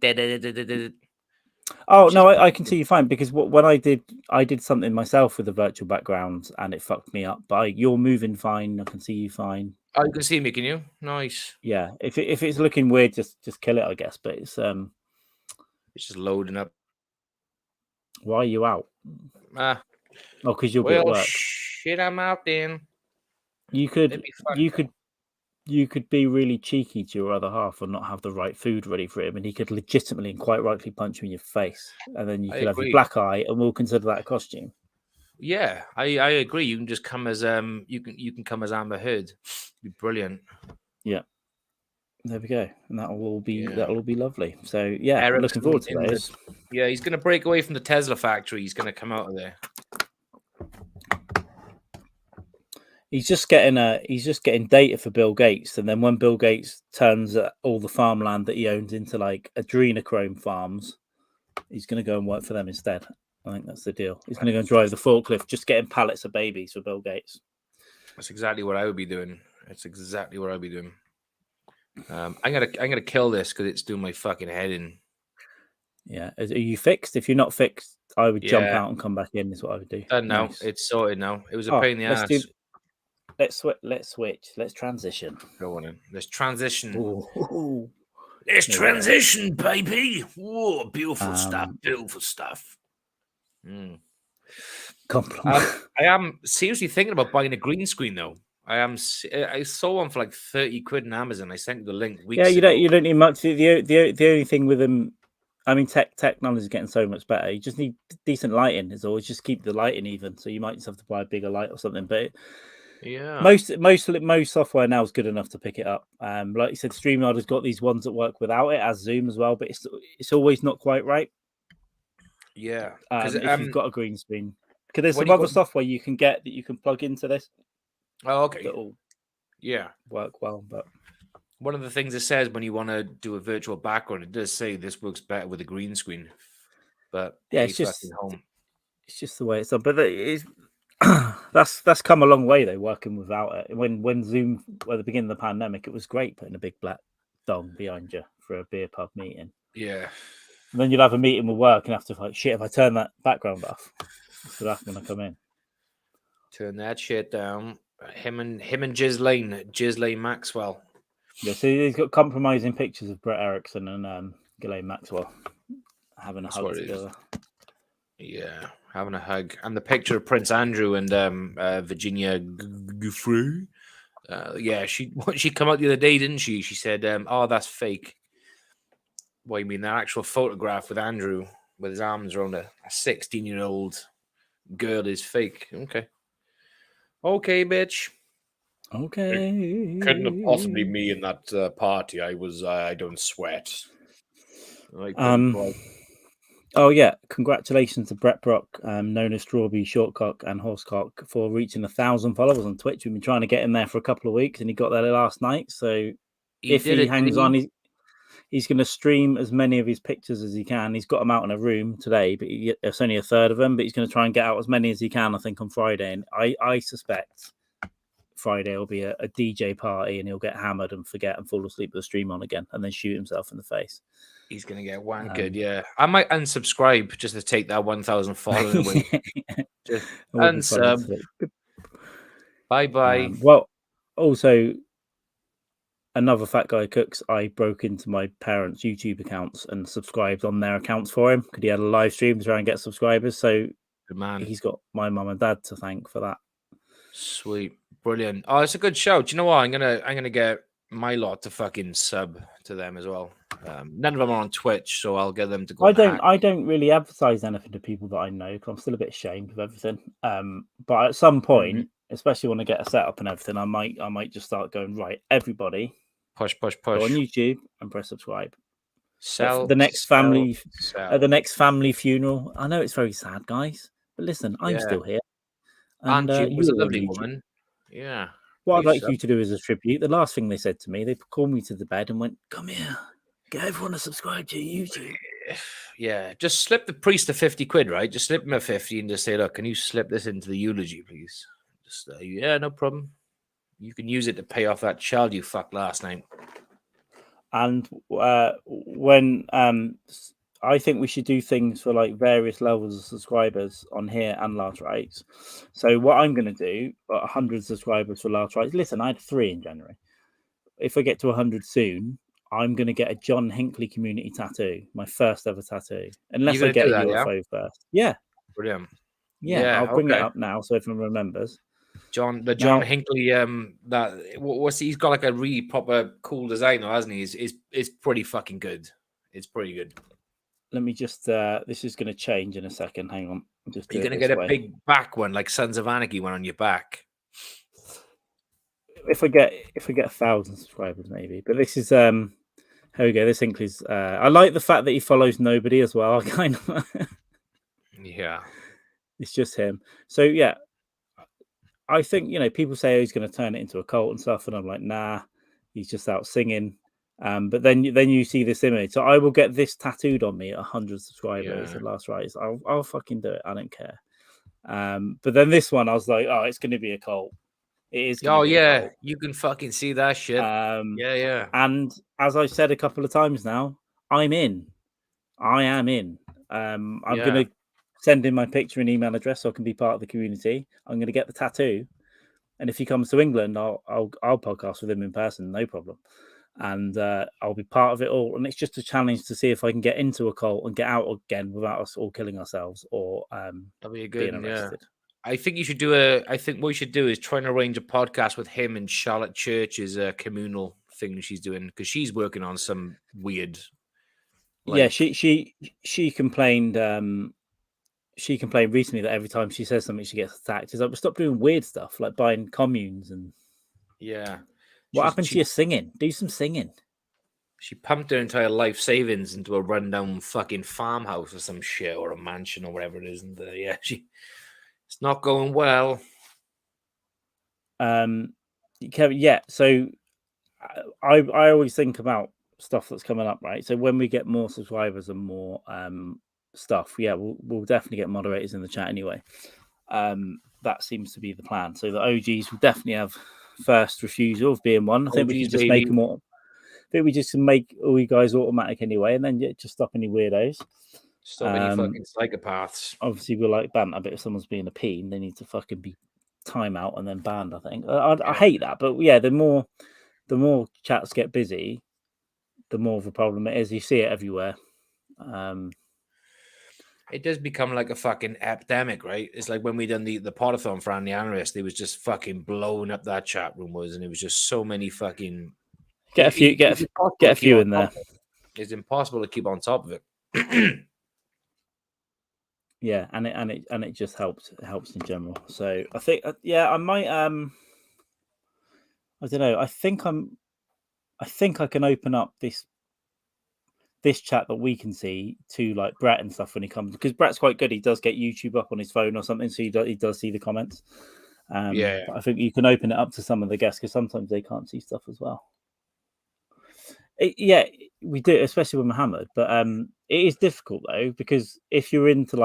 Oh no, I can see you fine because when I did something myself with the virtual background and it fucked me up. But you're moving fine. I can see you fine. Oh, you can see me, can you? Nice. Yeah, if it's looking weird, just kill it, I guess. But it's just loading up. Why are you out? Because you'll be at work. Shit, I'm out then. You could you could be really cheeky to your other half and not have the right food ready for him, and he could legitimately and quite rightly punch you in your face, and then you could have your black eye, and we'll consider that a costume. Yeah, I agree. You can just come as you can come as Amber Heard. Be brilliant. Yeah. There we go, and that'll all be lovely. So yeah, Eric's looking forward to those. He's going to break away from the Tesla factory. He's going to come out of there. He's just getting data for Bill Gates, and then when Bill Gates turns all the farmland that he owns into like adrenochrome farms, he's going to go and work for them instead. I think that's the deal. He's going to go and drive the forklift, just getting pallets of babies for Bill Gates. That's exactly what I would be doing. I'm gonna kill this because it's doing my fucking head in. Yeah, are you fixed? If you're not fixed, I would jump out and come back in. Is what I would do. No, nice. It's sorted now. It was a pain in the ass. Let's switch. Let's transition. Go on in. Let's transition. Ooh. Let's transition, baby. Whoa, beautiful stuff. Beautiful stuff. Compliment. I am seriously thinking about buying a green screen though. I saw one for like 30 quid on Amazon. I sent you the link. You don't need much. The only thing with them, I mean, technology is getting so much better. You just need decent lighting. Is always just keep the lighting even. So you might just have to buy a bigger light or something. But most software now is good enough to pick it up. Like you said, StreamYard has got these ones that work without it, as Zoom as well. But it's always not quite right. Yeah, if you've got a green screen, because there's some other software you can get that you can plug into this. Oh, okay. That'll work well. But one of the things it says when you want to do a virtual background, it does say this works better with a green screen. But yeah, it's just the way it's done. But it's that's come a long way though, working without it. When Zoom at the beginning of the pandemic, it was great putting a big black dong behind you for a beer pub meeting. Yeah. And then you'll have a meeting with work and have to like, shit, if I turn that background off, that's what happens when I come in. Turn that shit down. Him and Ghislaine Maxwell. Yeah, so he's got compromising pictures of Brett Erickson and Ghislaine Maxwell having a hug together. Yeah, having a hug. And the picture of Prince Andrew and Virginia Giuffre. She come out the other day, didn't she? She said, oh, that's fake. What, you mean that actual photograph with Andrew with his arms around a 16-year-old girl is fake? Okay, bitch. Okay. It couldn't have possibly been me in that party. I don't sweat. Oh yeah, congratulations to Brett Brock, known as Strawberry Shortcock and Horsecock, for reaching 1,000 followers on Twitch. We've been trying to get him there for a couple of weeks, and he got there last night. So if he hangs on, he's going to stream as many of his pictures as he can. He's got them out in a room today, but it's only a third of them. But he's going to try and get out as many as he can, I think, on Friday. And I suspect Friday will be a DJ party, and he'll get hammered and forget and fall asleep with the stream on again, and then shoot himself in the face. He's going to get wankered, yeah. I might unsubscribe just to take that 1,000 followers away. Just unsub. Bye-bye. Well, also, another Fat Guy Cooks, I broke into my parents' YouTube accounts and subscribed on their accounts for him because he had a live stream to try and get subscribers. So good man. He's got my mum and dad to thank for that. Sweet. Brilliant. Oh, it's a good show. Do you know what? I'm gonna get my lot to fucking sub to them as well. None of them are on Twitch, so I'll get them to go. I don't really advertise anything to people that I know because I'm still a bit ashamed of everything. But at some point, especially when I get a setup and everything, I might just start going, right, everybody, push. Go on YouTube and press subscribe. The next family funeral. I know it's very sad, guys, but listen, I'm still here. And you was a lovely woman. Yeah. What I'd like you to do as a tribute, the last thing they said to me, they called me to the bed and went, come here, get everyone to subscribe to YouTube. Yeah, just slip the priest a 50 quid, right? Just slip him a 50 and just say, look, can you slip this into the eulogy, please? Just, yeah, no problem. You can use it to pay off that child you fucked last night. And when I think we should do things for like various levels of subscribers on here and Large Rights. So what I'm going to do, 100 subscribers for Large Rights. Listen, I had 3 in January. If I get to 100 soon, I'm going to get a John Hinckley community tattoo, my first ever tattoo. Unless I get a UFO first. Yeah. Brilliant. Yeah, I'll bring it up now so everyone remembers. John Hinckley, he's got like a really proper cool design, hasn't he? Is pretty fucking good. It's pretty good. Let me just. This is going to change in a second. Hang on. You're going to get a big back one, like Sons of Anarchy one on your back. If I get 1,000 subscribers, maybe. But this is here we go. This Hinckley's. I like the fact that he follows nobody as well. Kind of. Yeah. It's just him. So yeah. I think, people say he's going to turn it into a cult and stuff, and I'm like, nah, he's just out singing. But then you see this image. So I will get this tattooed on me at 100 subscribers at last rise. I'll fucking do it. I don't care. But then this one, I was like, oh, it's going to be a cult. It is. Oh yeah, you can fucking see that shit. Yeah. And as I've said a couple of times now, I'm in. I am in. I'm going to send in my picture and email address so I can be part of the community. I'm going to get the tattoo, and if he comes to England, I'll podcast with him in person, no problem. And I'll be part of it all. And it's just a challenge to see if I can get into a cult and get out again without us all killing ourselves or that'd be a good being arrested. I think you should do I think what you should do is try and arrange a podcast with him and Charlotte Church's communal thing she's doing, because she's working on some weird. Yeah, she complained. She complained recently that every time she says something, she gets attacked. She's like, stop doing weird stuff like buying communes and. Yeah. What happened to your singing? Do some singing. She pumped her entire life savings into a rundown fucking farmhouse or some shit, or a mansion or whatever it is. And it's not going well. Yeah. So I always think about stuff that's coming up, right? So when we get more subscribers and more stuff, we'll definitely get moderators in the chat anyway. That seems to be the plan. So the OGs will definitely have first refusal of being one. I think we can just make them all. I think we just make all you guys automatic anyway, and then just stop any weirdos. Stop any fucking psychopaths. Obviously, we like banter, but if someone's being a peen, they need to fucking be timeout and then banned. I think I hate that, but yeah, the more chats get busy, the more of a problem it is. You see it everywhere. It does become like a fucking epidemic, right? It's like when we done the podathon for Andy Anarist, it was just fucking blowing up that chat room and it was just so many fucking get a few in there. It's impossible to keep on top of it. Yeah, and it just helps in general. So I think I might I don't know. I think I can open up this chat that we can see to like Brett and stuff when he comes, because Brett's quite good. He does get YouTube up on his phone or something, so he does see the comments. But I think you can open it up to some of the guests because sometimes they can't see stuff as well. We do, especially with Muhammad. But it is difficult though, because if you're into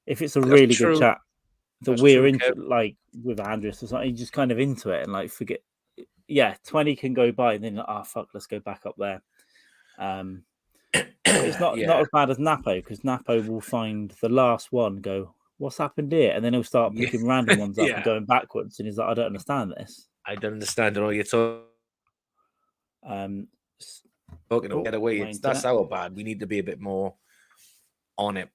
if it's a really good chat that we're into, like with Andreas or something, you're just kind of into it and like forget. Yeah, 20 can go by and then fuck, let's go back up there. It's not as bad as Napo, because Napo will find the last one, go, what's happened here? And then he'll start picking random ones up and going backwards. And he's like, I don't understand this. I don't understand all you're talking. Get away. That's our bad. We need to be a bit more on it.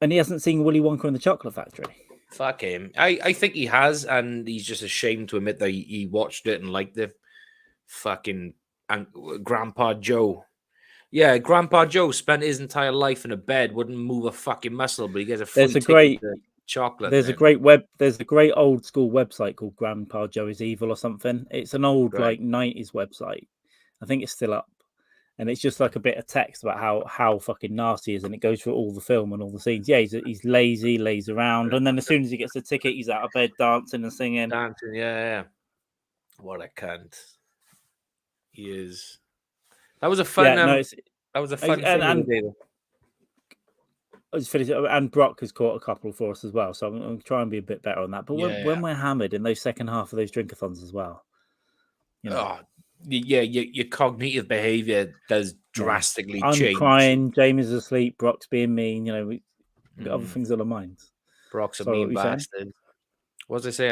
And he hasn't seen Willy Wonka and the Chocolate Factory. Fuck him. I think he has, and he's just ashamed to admit that he watched it and liked it. Fucking Grandpa Joe. Yeah, Grandpa Joe spent his entire life in a bed, wouldn't move a fucking muscle, but he gets a free ticket to chocolate. There's a great old school website called Grandpa Joe is Evil or something. It's an old 90s website. I think it's still up. And it's just like a bit of text about how fucking nasty he is, and it goes through all the film and all the scenes. Yeah, he's lazy, lays around, and then as soon as he gets a ticket, he's out of bed dancing and singing. Yeah. What a cunt. He is. That was a fun. That was a fun. And Brock has caught a couple for us as well, so I'm going to try and be a bit better on that. But when we're hammered in those second half of those drinkathons as well, your cognitive behavior does drastically change. I'm crying, Jamie's asleep, Brock's being mean. We've got other things on our minds. Brock's a mean bastard. What did I say?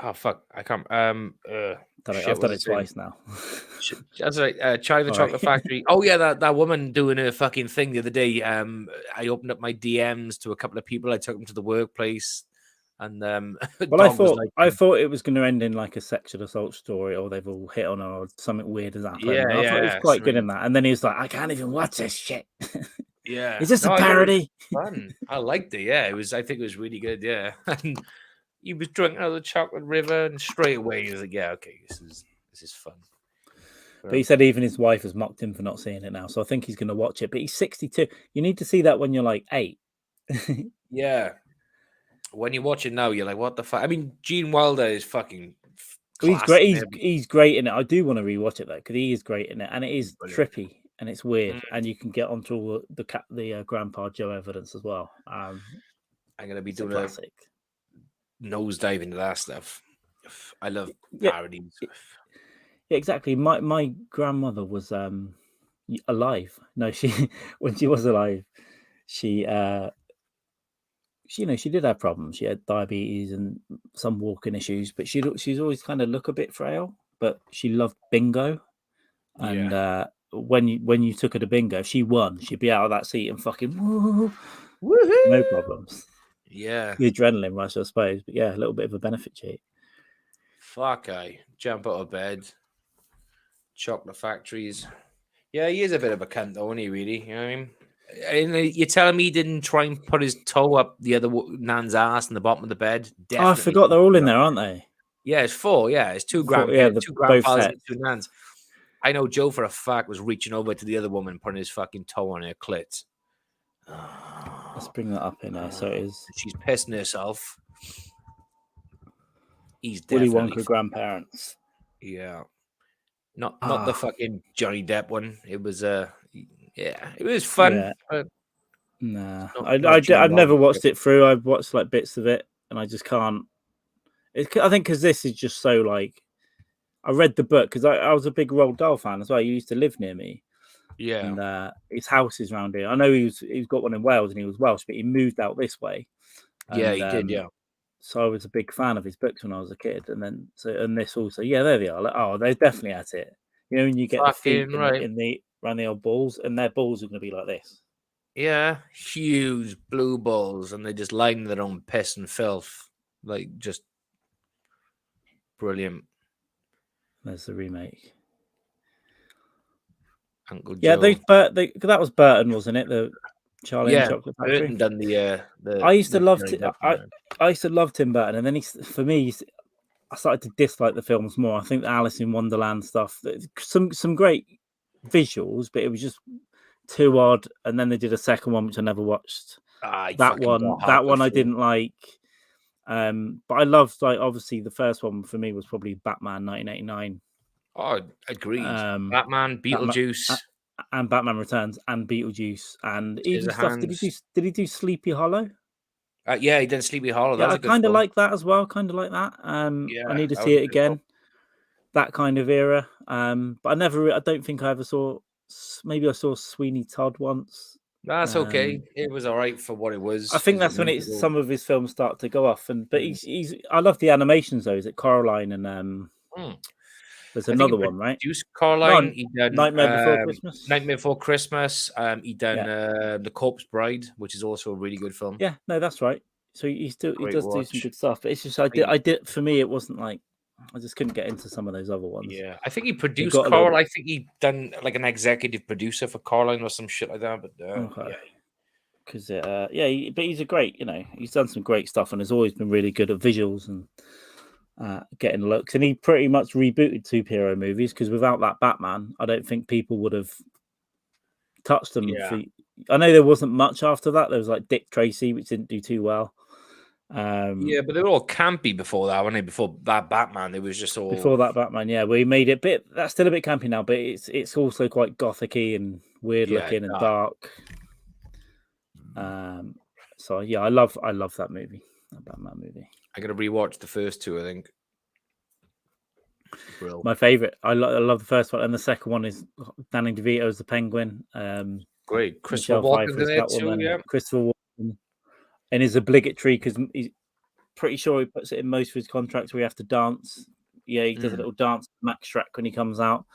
Oh fuck! I can't. I've done it twice now. That's right. Charlie the Chocolate Factory. Oh yeah, that woman doing her fucking thing the other day. I opened up my DMs to a couple of people. I took them to the workplace. And well, I thought it was going to end in like a sexual assault story, or they've all hit on her, or something weird has happened. Yeah, I thought it was yeah, quite good in that. And then he was like, I can't even watch this shit. Yeah. Is this a parody? Fun. I liked it. Yeah, it was. I think it was really good. Yeah, and he was drinking out of the chocolate river, and straight away he was like, "Yeah, okay, this is fun." But he said even his wife has mocked him for not seeing it now, so I think he's going to watch it. But he's 62. You need to see that when you're like 8. Yeah. When you watch it now, you're like, "What the fuck?" I mean, Gene Wilder is fucking. He's great. He's great in it. I do want to rewatch it though, because he is great in it, and it is trippy and it's weird, and you can get onto all the Grandpa Joe evidence as well. I'm gonna be doing a classic nosedive into that stuff. I love parodies. Yeah, exactly. My grandmother was alive. No, when she was alive, she did have problems. She had diabetes and some walking issues, but she's always kind of look a bit frail. But she loved bingo, and when you took her to bingo, if she won, she'd be out of that seat and fucking woohoo, no problems. Yeah, the adrenaline rush, I suppose. But yeah, a little bit of a benefit cheat. Fuck, I jump out of bed. Chocolate factories. Yeah, he is a bit of a cunt, though, isn't he? Really, you know what I mean? And you're telling me he didn't try and put his toe up the other nan's ass in the bottom of the bed? Definitely. Oh, I forgot they're all in there, aren't they? Yeah, it's 4. Yeah, it's 2 grandfathers and 2 nans. I know Joe for a fact was reaching over to the other woman, putting his fucking toe on her clit. Let's bring that up in there. So it is. She's pissing herself. He's Willy definitely Wonka grandparents. Yeah, not the fucking Johnny Depp one. It was it was fun. Yeah. But nah, I've never watched it through. I've watched like bits of it, and I just can't. I think because this is just so like. I read the book because I was a big Roald Dahl fan as well. He used to live near me. Yeah, and his house is around here. I know he's got one in Wales and he was Welsh, but he moved out this way. Yeah, he did. Yeah. So I was a big fan of his books when I was a kid, and then and this also. Yeah, there they are. Like, they're definitely at it. You know, when you get the feet around the old balls, and their balls are going to be like this. Yeah, huge blue balls, and they just line their own piss and filth, like just brilliant. There's the remake. Uncle Joe. Yeah, that was Burton, wasn't it? The Charlie and Chocolate Factory. Burton done the I used to love I used to love Tim Burton, and then I started to dislike the films more. I think the Alice in Wonderland stuff, some great visuals, but it was just too odd. And then they did a second one which I never watched. That one I didn't like. But I loved, like, obviously the first one for me was probably Batman 1989. Oh, agreed. Batman, Beetlejuice, and Batman Returns, and Beetlejuice, and even stuff. Did he do Sleepy Hollow? Yeah, he did Sleepy Hollow. Yeah, I kind of like that as well. Kind of like that. I need to see it again. That kind of era. But I don't think I ever saw. Maybe I saw Sweeney Todd once. That's okay. It was all right for what it was. I think that's when some of his films start to go off. But he's. I love the animations though. Is it Coraline and There's another one, right? Produced Coraline. He done Nightmare Before Christmas. Nightmare Before Christmas. He done The Corpse Bride, which is also a really good film. Yeah, no, that's right. So he does do some good stuff, but it's just I did for me. It wasn't like I just couldn't get into some of those other ones. Yeah, I think he produced Coraline. I think he done like an executive producer for Coraline or some shit like that. But okay. Because but he's a great. He's done some great stuff and has always been really good at visuals and. Getting looks, and he pretty much rebooted superhero movies because without that Batman, I don't think people would have touched them. Yeah. I know there wasn't much after that. There was like Dick Tracy, which didn't do too well. Yeah, but they were all campy before that, weren't they? Before that Batman, it was just all before that Batman. Yeah, we made it that's still a bit campy now, but it's also quite gothic-y and weird looking and dark. So yeah, I love that movie, that Batman movie. I got to rewatch the first 2, I think. My favorite. I love the first one, and the second one is Danny DeVito as the Penguin. Great, Christopher Walken in there too. Yeah, Christopher Walken, and is obligatory because he's pretty sure he puts it in most of his contracts where you have to dance. Yeah, he does a little dance Max Shrek when he comes out,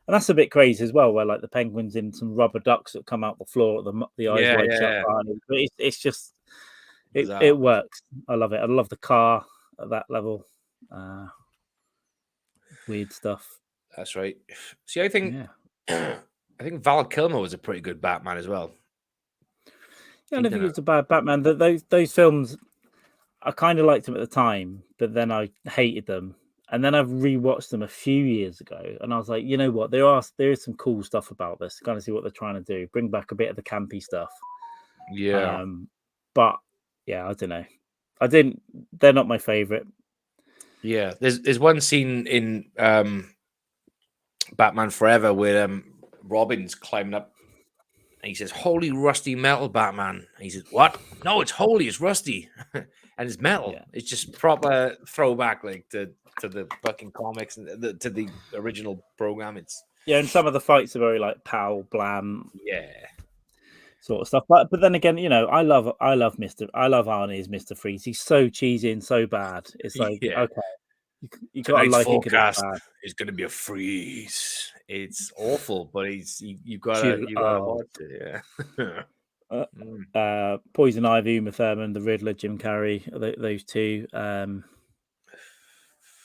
and that's a bit crazy as well. Where like the Penguin's in some rubber ducks that come out the floor, the eyes wide shut. But it's just. It works. I love it. I love the car at that level. Weird stuff. That's right. See, I think Val Kilmer was a pretty good Batman as well. Yeah, I don't think it was a bad Batman. Those films, I kind of liked them at the time, but then I hated them. And then I've rewatched them a few years ago, and I was like, you know what? There is some cool stuff about this. Kind of see what they're trying to do. Bring back a bit of the campy stuff. Yeah. But yeah, I don't know. They're not my favorite. Yeah, there's one scene in Batman Forever where Robin's climbing up, and he says, "Holy rusty metal, Batman." And he says, "What? No, it's holy. It's rusty, and it's metal." Yeah. It's just proper throwback, like to the fucking comics and to the original program. It's and some of the fights are very like pow blam, sort of stuff. But then again, I love Arnie as Mr. Freeze. He's so cheesy and so bad. It's like okay. You got to like forecast is going to be a freeze. It's awful, but you gotta watch it. Yeah. Poison Ivy, Uma Thurman, the Riddler, Jim Carrey, those two.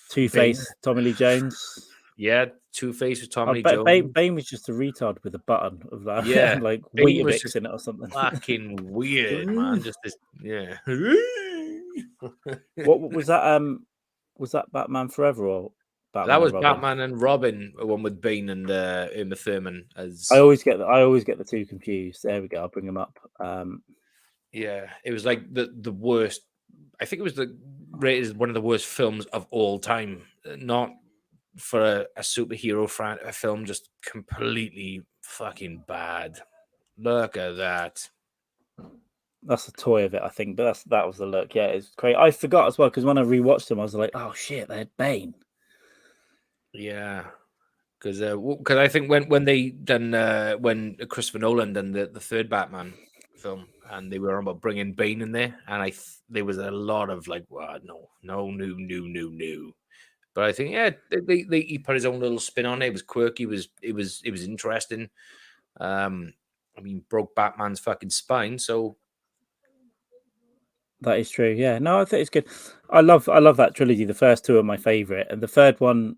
Two-Face, Tommy Lee Jones. Yeah, Two-Face with Tommy Lee Jones. Bane was just a retard with a button of that. Yeah, like Weetabix in it or something. Fucking weird, man. Just this. Yeah. What was that? Was that Batman Forever or Batman? That was Batman and Robin, one with Bane and Uma Thurman. As I always get the two confused. There we go. I'll bring them up. Yeah, it was like the worst. I think it was rated as one of the worst films of all time. Not for a superhero film, just completely fucking bad. Look at that. That's the toy of it, I think, but that was the look. Yeah, it's great. I forgot as well because when I rewatched them, I was like, "Oh shit, they had Bane." Yeah, because I think when they done when Christopher Nolan done the third Batman film, and they were about bringing Bane in there, and there was a lot of like, well, no. But I think he put his own little spin on it. It was quirky. It was interesting. I mean, broke Batman's fucking spine, so. That is true. Yeah, no, I think it's good. I love that trilogy. The first two are my favorite, and the third one,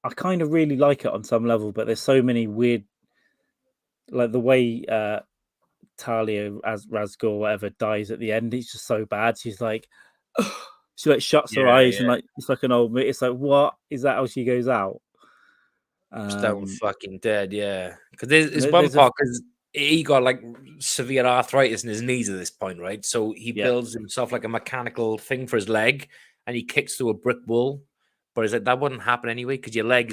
I kind of really like it on some level. But there's so many weird, like the way Talia as Razgul whatever dies at the end. It's just so bad. She's like, she like shuts her eyes and like it's like an old. It's like, what is that? How she goes out? Stone fucking dead. Yeah, because there's one part because. He got like severe arthritis in his knees at this point, right? So he builds himself like a mechanical thing for his leg, and he kicks through a brick wall. But it's like that wouldn't happen anyway because your leg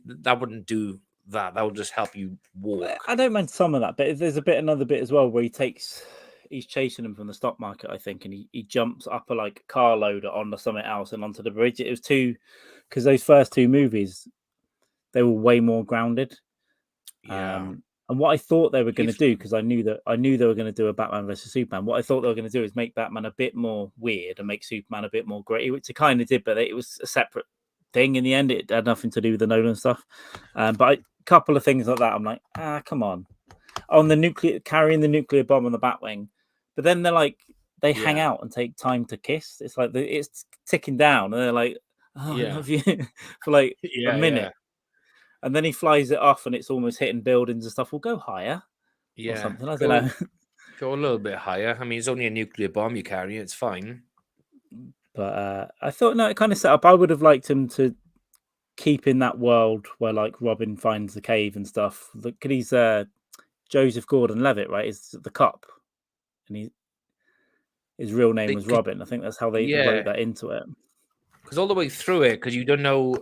that wouldn't do that. That would just help you walk. I don't mind some of that, but there's another bit as well where he's chasing him from the stock market, I think, and he jumps up a like car loader onto something else and onto the bridge. It was because those first two movies, they were way more grounded. Yeah. And what I thought they were going to do, because I knew they were going to do a Batman versus Superman. What I thought they were going to do is make Batman a bit more weird and make Superman a bit more gritty, which it kind of did, but it was a separate thing in the end. It had nothing to do with the Nolan stuff. But a couple of things like that, I'm like, come on. On the carrying the nuclear bomb on the Batwing, but then they're like they hang out and take time to kiss. It's like it's ticking down, and they're like, "Oh, I love you," for like a minute. Yeah. And then he flies it off, and it's almost hitting buildings and stuff. We'll go higher, or something. I don't know. Go a little bit higher. I mean, it's only a nuclear bomb you carry; it's fine. But I thought it kind of set up. I would have liked him to keep in that world where like Robin finds the cave and stuff. Look, he's Joseph Gordon-Levitt, right? Is the cop, and his real name was Robin. I think that's how they wrote that into it. Because all the way through it, because you don't know.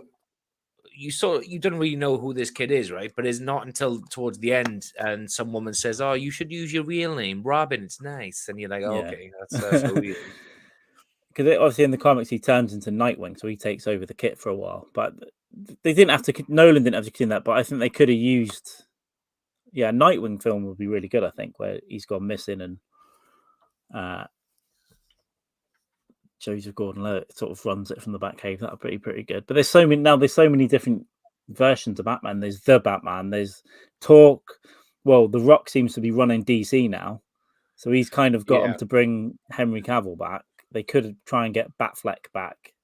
You don't really know who this kid is, right? But it's not until towards the end, and some woman says, "Oh, you should use your real name, Robin. It's nice." And you're like, "Okay, that's so weird." Because obviously in the comics he turns into Nightwing, so he takes over the kit for a while. But they didn't have to. Nolan didn't have to do that, but I think they could have used. Yeah, a Nightwing film would be really good. I think where he's gone missing and Joseph Gordon-Levitt sort of runs it from the Batcave. That would be pretty good. But there's so many different versions of Batman. There's the Batman. There's Talk. Well, The Rock seems to be running DC now. So he's kind of got them to bring Henry Cavill back. They could try and get Batfleck back.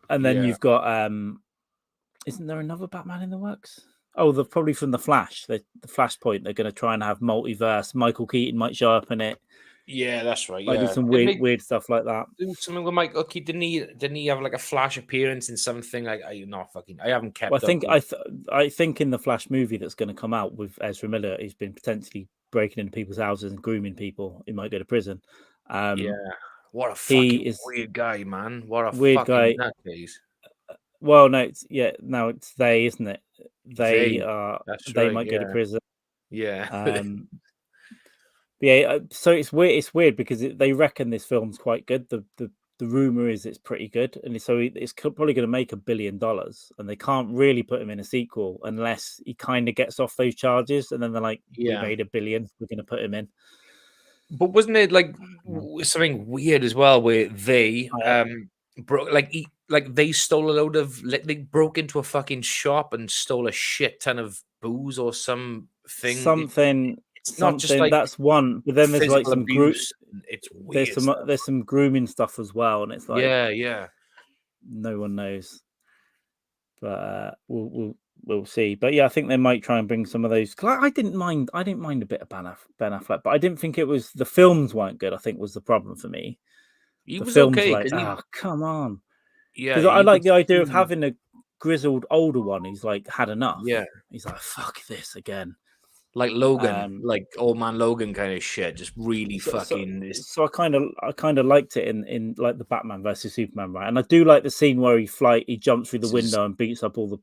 And then you've got, isn't there another Batman in the works? Oh, they're probably from The Flash. The Flashpoint. They're going to try and have multiverse. Michael Keaton might show up in it. Yeah, that's right. Might do some weird stuff like that. Do something with Michael Keaton. Didn't he have like a Flash appearance in something? Like, I haven't kept. Well, I think in the Flash movie that's going to come out with Ezra Miller, he's been potentially breaking into people's houses and grooming people. He might go to prison. What a fucking weird guy, man. What a weird fucking guy. Nutcase. Well, no, it's they, isn't it? They might go to prison. Yeah. So it's weird because they reckon this film's quite good. The rumor is it's pretty good, and so it's probably going to make $1 billion, and they can't really put him in a sequel unless he kind of gets off those charges, and then they're like, we made $1 billion, we're going to put him in. But wasn't it like something weird as well, where they they stole a load of they broke into a fucking shop and stole a shit ton of booze or something. It's not just like that's one, but then there's like some abuse. It's weird. There's some grooming stuff as well, and it's like no one knows. But we'll see. But yeah, I think they might try and bring some of those. I didn't mind a bit of Ben Affleck, but I didn't think it was the films weren't good. I think was the problem for me. The films okay, come on. Yeah, because I like the idea of having a grizzled older one who's like had enough. Yeah, he's like, fuck this again. Like Logan, like old man Logan kind of shit, just really fucking. So I kind of liked it in like the Batman versus Superman, right? And I do like the scene where he jumps through the window and beats up all the.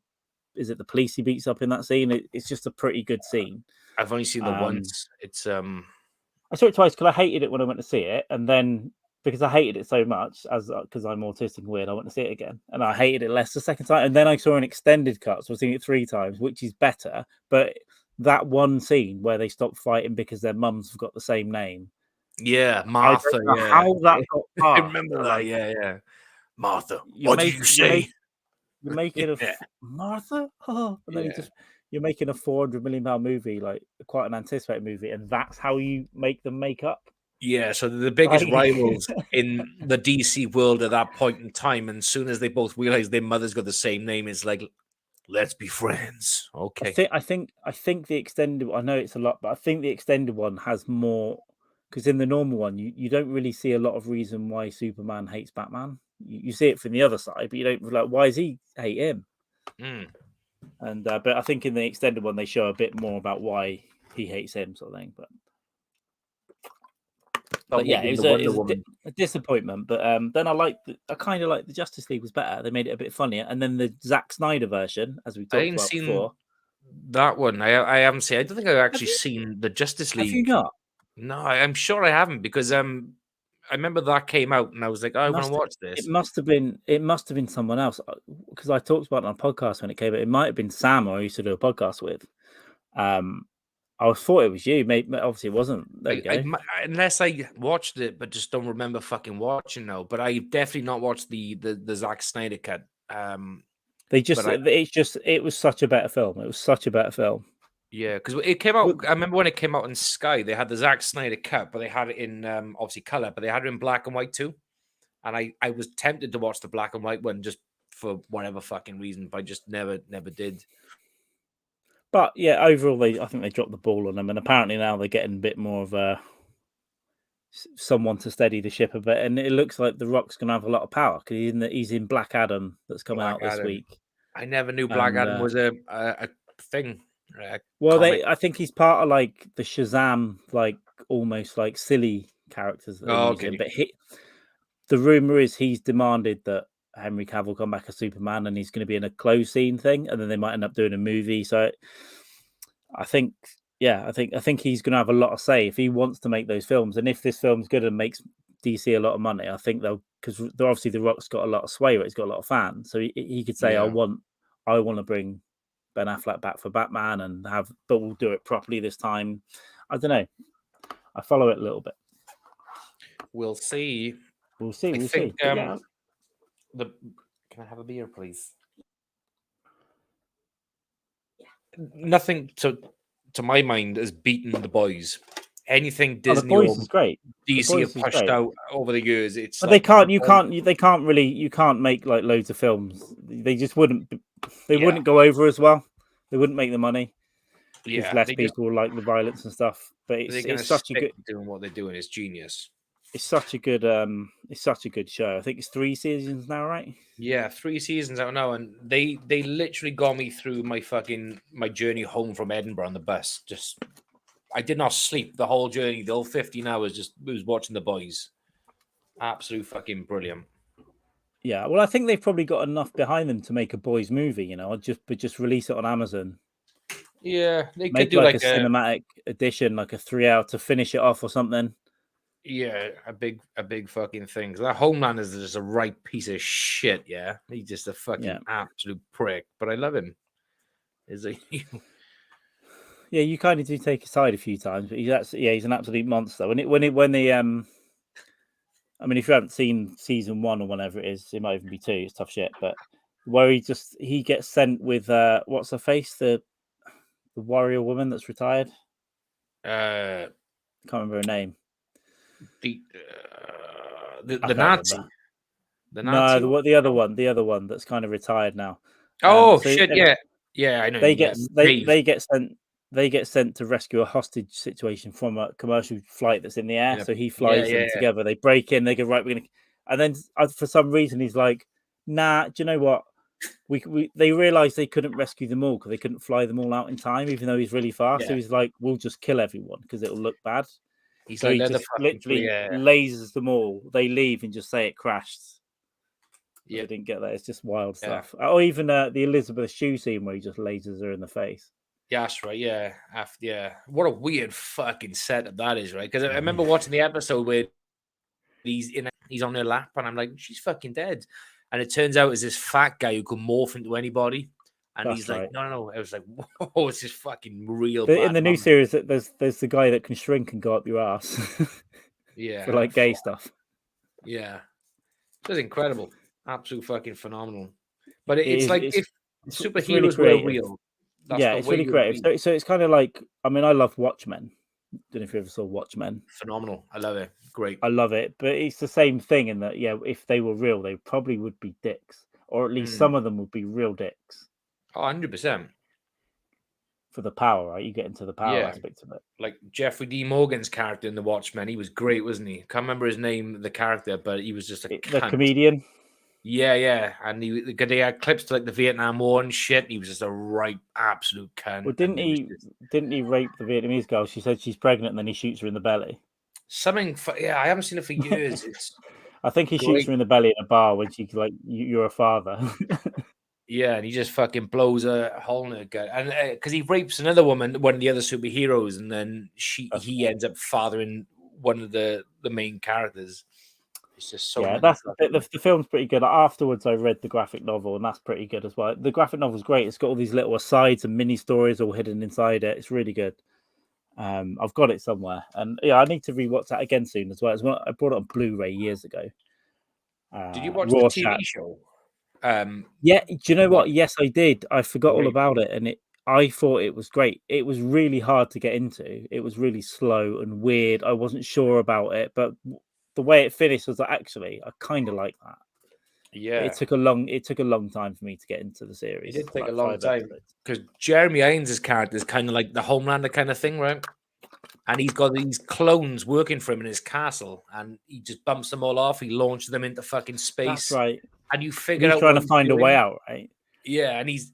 Is it the police he beats up in that scene? It's just a pretty good scene. I've only seen the once. It's I saw it twice because I hated it when I went to see it, and then because I hated it so much because I'm autistic and weird, I went to see it again, and I hated it less the second time. And then I saw an extended cut, so I've seen it 3 times, which is better, but. That one scene where they stop fighting because their mums have got the same name. Yeah, Martha. How that got passed. I remember that. Yeah. Martha. What did you say? You're making Martha? Oh, and then you're making a $400 million movie, like quite an anticipated movie, and that's how you make them make up. Yeah, so the biggest rivals in the DC world at that point in time, and as soon as they both realize their mother's got the same name, it's like, let's be friends. Okay. I think the extended. I know it's a lot, but I think the extended one has more because in the normal one, you don't really see a lot of reason why Superman hates Batman. You see it from the other side, but you don't like why does he hate him? And but I think in the extended one they show a bit more about why he hates him, sort of thing. But yeah, it was a disappointment. But then I kind of like the Justice League was better. They made it a bit funnier. And then the Zack Snyder version, as we talked about before. That one. I haven't seen. I don't think I've actually seen the Justice League. Have you not? No, I'm sure I haven't because I remember that came out and I was like, I want to watch this. It must have been someone else because I talked about it on a podcast when it came out. It might have been Sam I used to do a podcast with. I thought it was you. Maybe obviously it wasn't. There you go. Unless I watched it, but just don't remember fucking watching now. But I definitely not watched the Zack Snyder cut. It was such a better film. It was such a better film. Yeah, because it came out. I remember when it came out in Sky, they had the Zack Snyder cut, but they had it in obviously color, but they had it in black and white too. And I was tempted to watch the black and white one just for whatever fucking reason, but I just never did. But yeah, overall, I think they dropped the ball on them, and apparently now they're getting a bit more of someone to steady the ship a bit. And it looks like The Rock's going to have a lot of power because he's in Black Adam that's coming out this week. I never knew Black Adam was a thing. I think he's part of like the Shazam, like almost like silly characters. That using. But the rumor is he's demanded that Henry Cavill come back as Superman, and he's going to be in a close scene thing, and then they might end up doing a movie. So, I think he's going to have a lot of say if he wants to make those films, and if this film's good and makes DC a lot of money, I think because obviously The Rock's got a lot of sway, he's got a lot of fans, so he could say, I want to bring Ben Affleck back for Batman but we'll do it properly this time. I don't know. I follow it a little bit. We'll see. We'll see. Can I have a beer, please? Nothing to my mind has beaten The Boys. anything The Disney Boys or is great. DC have pushed out over the years, it's But like you can't make like loads of films. They just wouldn't. They Yeah. wouldn't go over as well. They wouldn't make the money because yeah, less they people like the violence and stuff. But they're gonna it's such a good. stick doing what they're doing. It's genius. It's such a good show. I think it's 3 seasons now, right? Yeah, 3 seasons out now, and they literally got me through my journey home from Edinburgh on the bus. Just I did not sleep the whole journey, the whole 15 hours. Just was watching The Boys. Absolute fucking brilliant. Yeah, well, I think they've probably got enough behind them to make a Boys movie. You know, just release it on Amazon. Yeah, they Make could do like a cinematic edition, like a 3-hour to finish it off or something. Yeah, a big fucking thing. That Homeland is just a right piece of shit. Yeah, he's just a fucking absolute prick. But I love him. Is he? Yeah, you kind of do take his side a few times, but he's an absolute monster. When they I mean, if you haven't seen season 1 or whatever it is, it might even be 2. It's tough shit, but where he gets sent with what's her face, the warrior woman that's retired. Can't remember her name. The Nazi. Remember. The Nazi. No, the other one that's kind of retired now. Shit! Yeah, I know. They get sent to rescue a hostage situation from a commercial flight that's in the air. So he flies them together. They break in. They go, right, we're gonna, and then for some reason he's like, nah. Do you know what? They realized they couldn't rescue them all because they couldn't fly them all out in time, even though he's really fast. So he's like, we'll just kill everyone because it'll look bad. He just literally lasers them all. They leave and just say it crashed. Yeah, I didn't get that. It's just wild stuff. Or even the Elizabeth Shue scene where he just lasers her in the face. Yeah, that's right. Yeah, What a weird fucking setup that is, right? Because I remember watching the episode where he's on her lap, and I'm like, she's fucking dead. And it turns out it's this fat guy who can morph into anybody. And that's he's like, no. I was like, whoa, it's just fucking real. In the new series, there's the guy that can shrink and go up your ass. For like gay stuff. Yeah. It's incredible. Absolute fucking phenomenal. But it's like if superheroes were real. It's really creative. So it's kind of like, I mean, I love Watchmen. Don't know if you ever saw Watchmen. Phenomenal. I love it. Great. I love it. But it's the same thing in that, if they were real, they probably would be dicks. Or at least some of them would be real dicks. Oh, 100%. For the power, right? You get into the power aspect of it. Like Jeffrey D. Morgan's character in The Watchmen, he was great, wasn't he? Can't remember his name, the character, but he was just the comedian. Yeah. And they had clips to like the Vietnam War and shit. He was just a right absolute cunt. Well, didn't he rape the Vietnamese girl? She said she's pregnant and then he shoots her in the belly. I haven't seen it for years. I think he shoots her in the belly in a bar when she's like, you're a father. Yeah, and he just fucking blows a hole in her gut. And because he rapes another woman, one of the other superheroes, and then he ends up fathering one of the main characters. It's just so the film's pretty good. Afterwards, I read the graphic novel, and that's pretty good as well. The graphic novel's great. It's got all these little asides and mini stories all hidden inside it. It's really good. I've got it somewhere, and I need to rewatch that again soon as well. I bought it on Blu-ray years ago. Did you watch the TV show? Do you know what? Yes, I did. I forgot all about it, and I thought it was great. It was really hard to get into. It was really slow and weird. I wasn't sure about it, but the way it finished was like, actually, I kind of like that. Yeah, it took a long time for me to get into the series. It did take a long time because Jeremy Irons' character is kind of like the Homelander kind of thing, right? And he's got these clones working for him in his castle, and he just bumps them all off. He launches them into fucking space. That's right. And you figure out he's trying to find a way out, right? Yeah, and he's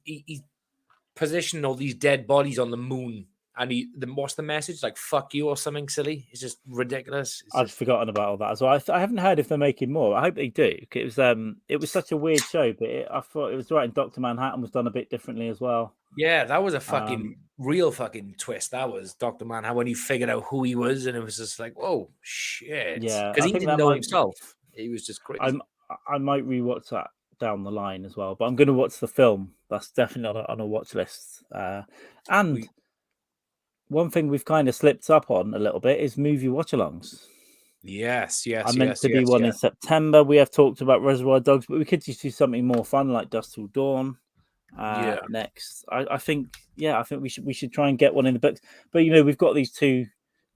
positioning all these dead bodies on the moon. And what's the message? Like "fuck you" or something silly. It's just ridiculous. I'd forgotten about all that as well. I haven't heard if they're making more. I hope they do. It was such a weird show, but I thought it was right. And Dr. Manhattan was done a bit differently as well. Yeah, that was a fucking real fucking twist. That was Dr. Manhattan when he figured out who he was, and it was just like, whoa, shit. Yeah, because he didn't know himself. He was just crazy. I might rewatch that down the line as well, but I'm going to watch the film. That's definitely on a watch list. One thing we've kind of slipped up on a little bit is movie watch-alongs. Yes. I meant to do one in September. We have talked about Reservoir Dogs, but we could just do something more fun like Dusk Till Dawn next. I think we should try and get one in the books. But we've got these two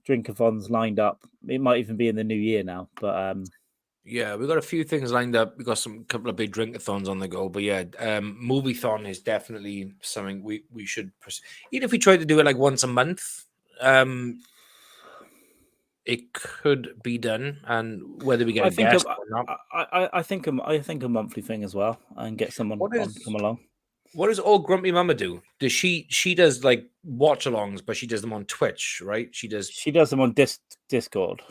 drinkathons lined up. It might even be in the new year now, but yeah, we've got a few things lined up. We've got a couple of big drinkathons on the go, but yeah, movie-thon is definitely something we should even if we try to do it like once a month. It could be done, and whether we get a guest or not. I think a monthly thing as well, and get someone on to come along. What does old Grumpy Mama do? Does she does like watch-alongs, but she does them on Twitch, right? She does them on Discord.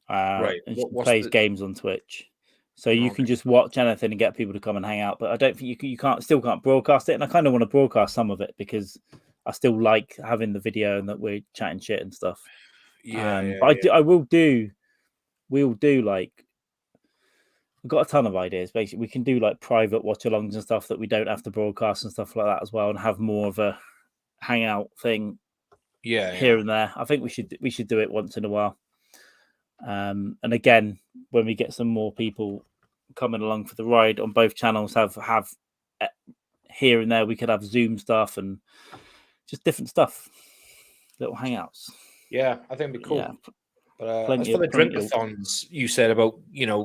Right. And she plays games on Twitch. So you can just watch anything and get people to come and hang out. But I don't think you can't broadcast it. And I kind of want to broadcast some of it because I still like having the video and that we're chatting shit and stuff. Yeah. But we'll do like, we've got a ton of ideas. Basically, we can do like private watch-alongs and stuff that we don't have to broadcast and stuff like that as well, and have more of a hangout thing. Here and there. I think we should do it once in a while. And again, when we get some more people coming along for the ride on both channels, have here and there, we could have Zoom stuff and just different stuff, little hangouts. Yeah, I think it'd be cool. Yeah. But as for the drinkathons, you said about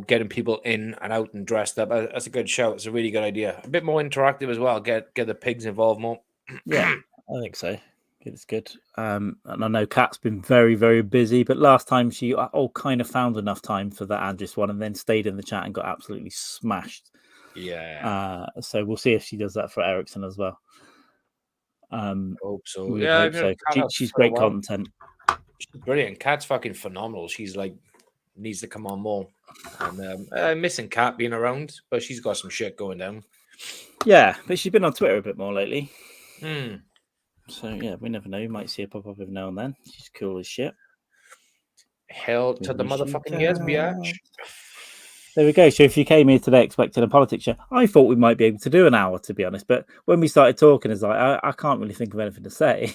getting people in and out and dressed up. That's a good shout. It's a really good idea. A bit more interactive as well. Get the pigs involved more. Yeah, I think so. It's good. And I know Kat's been very, very busy, but last time she kind of found enough time for that Andris one and then stayed in the chat and got absolutely smashed. Yeah. So we'll see if she does that for Ericsson as well. Hope so. Yeah, hope so. She's great content. She's brilliant. Kat's fucking phenomenal. She's like needs to come on more. And missing Kat being around, but she's got some shit going down. Yeah, but she's been on Twitter a bit more lately. Hmm. So yeah, we never know. You might see her pop up every now and then. She's cool as shit. Hell to the motherfucking yes, biatch. There we go. So if you came here today expecting a politics show, I thought we might be able to do an hour, to be honest. But when we started talking, it's like I can't really think of anything to say.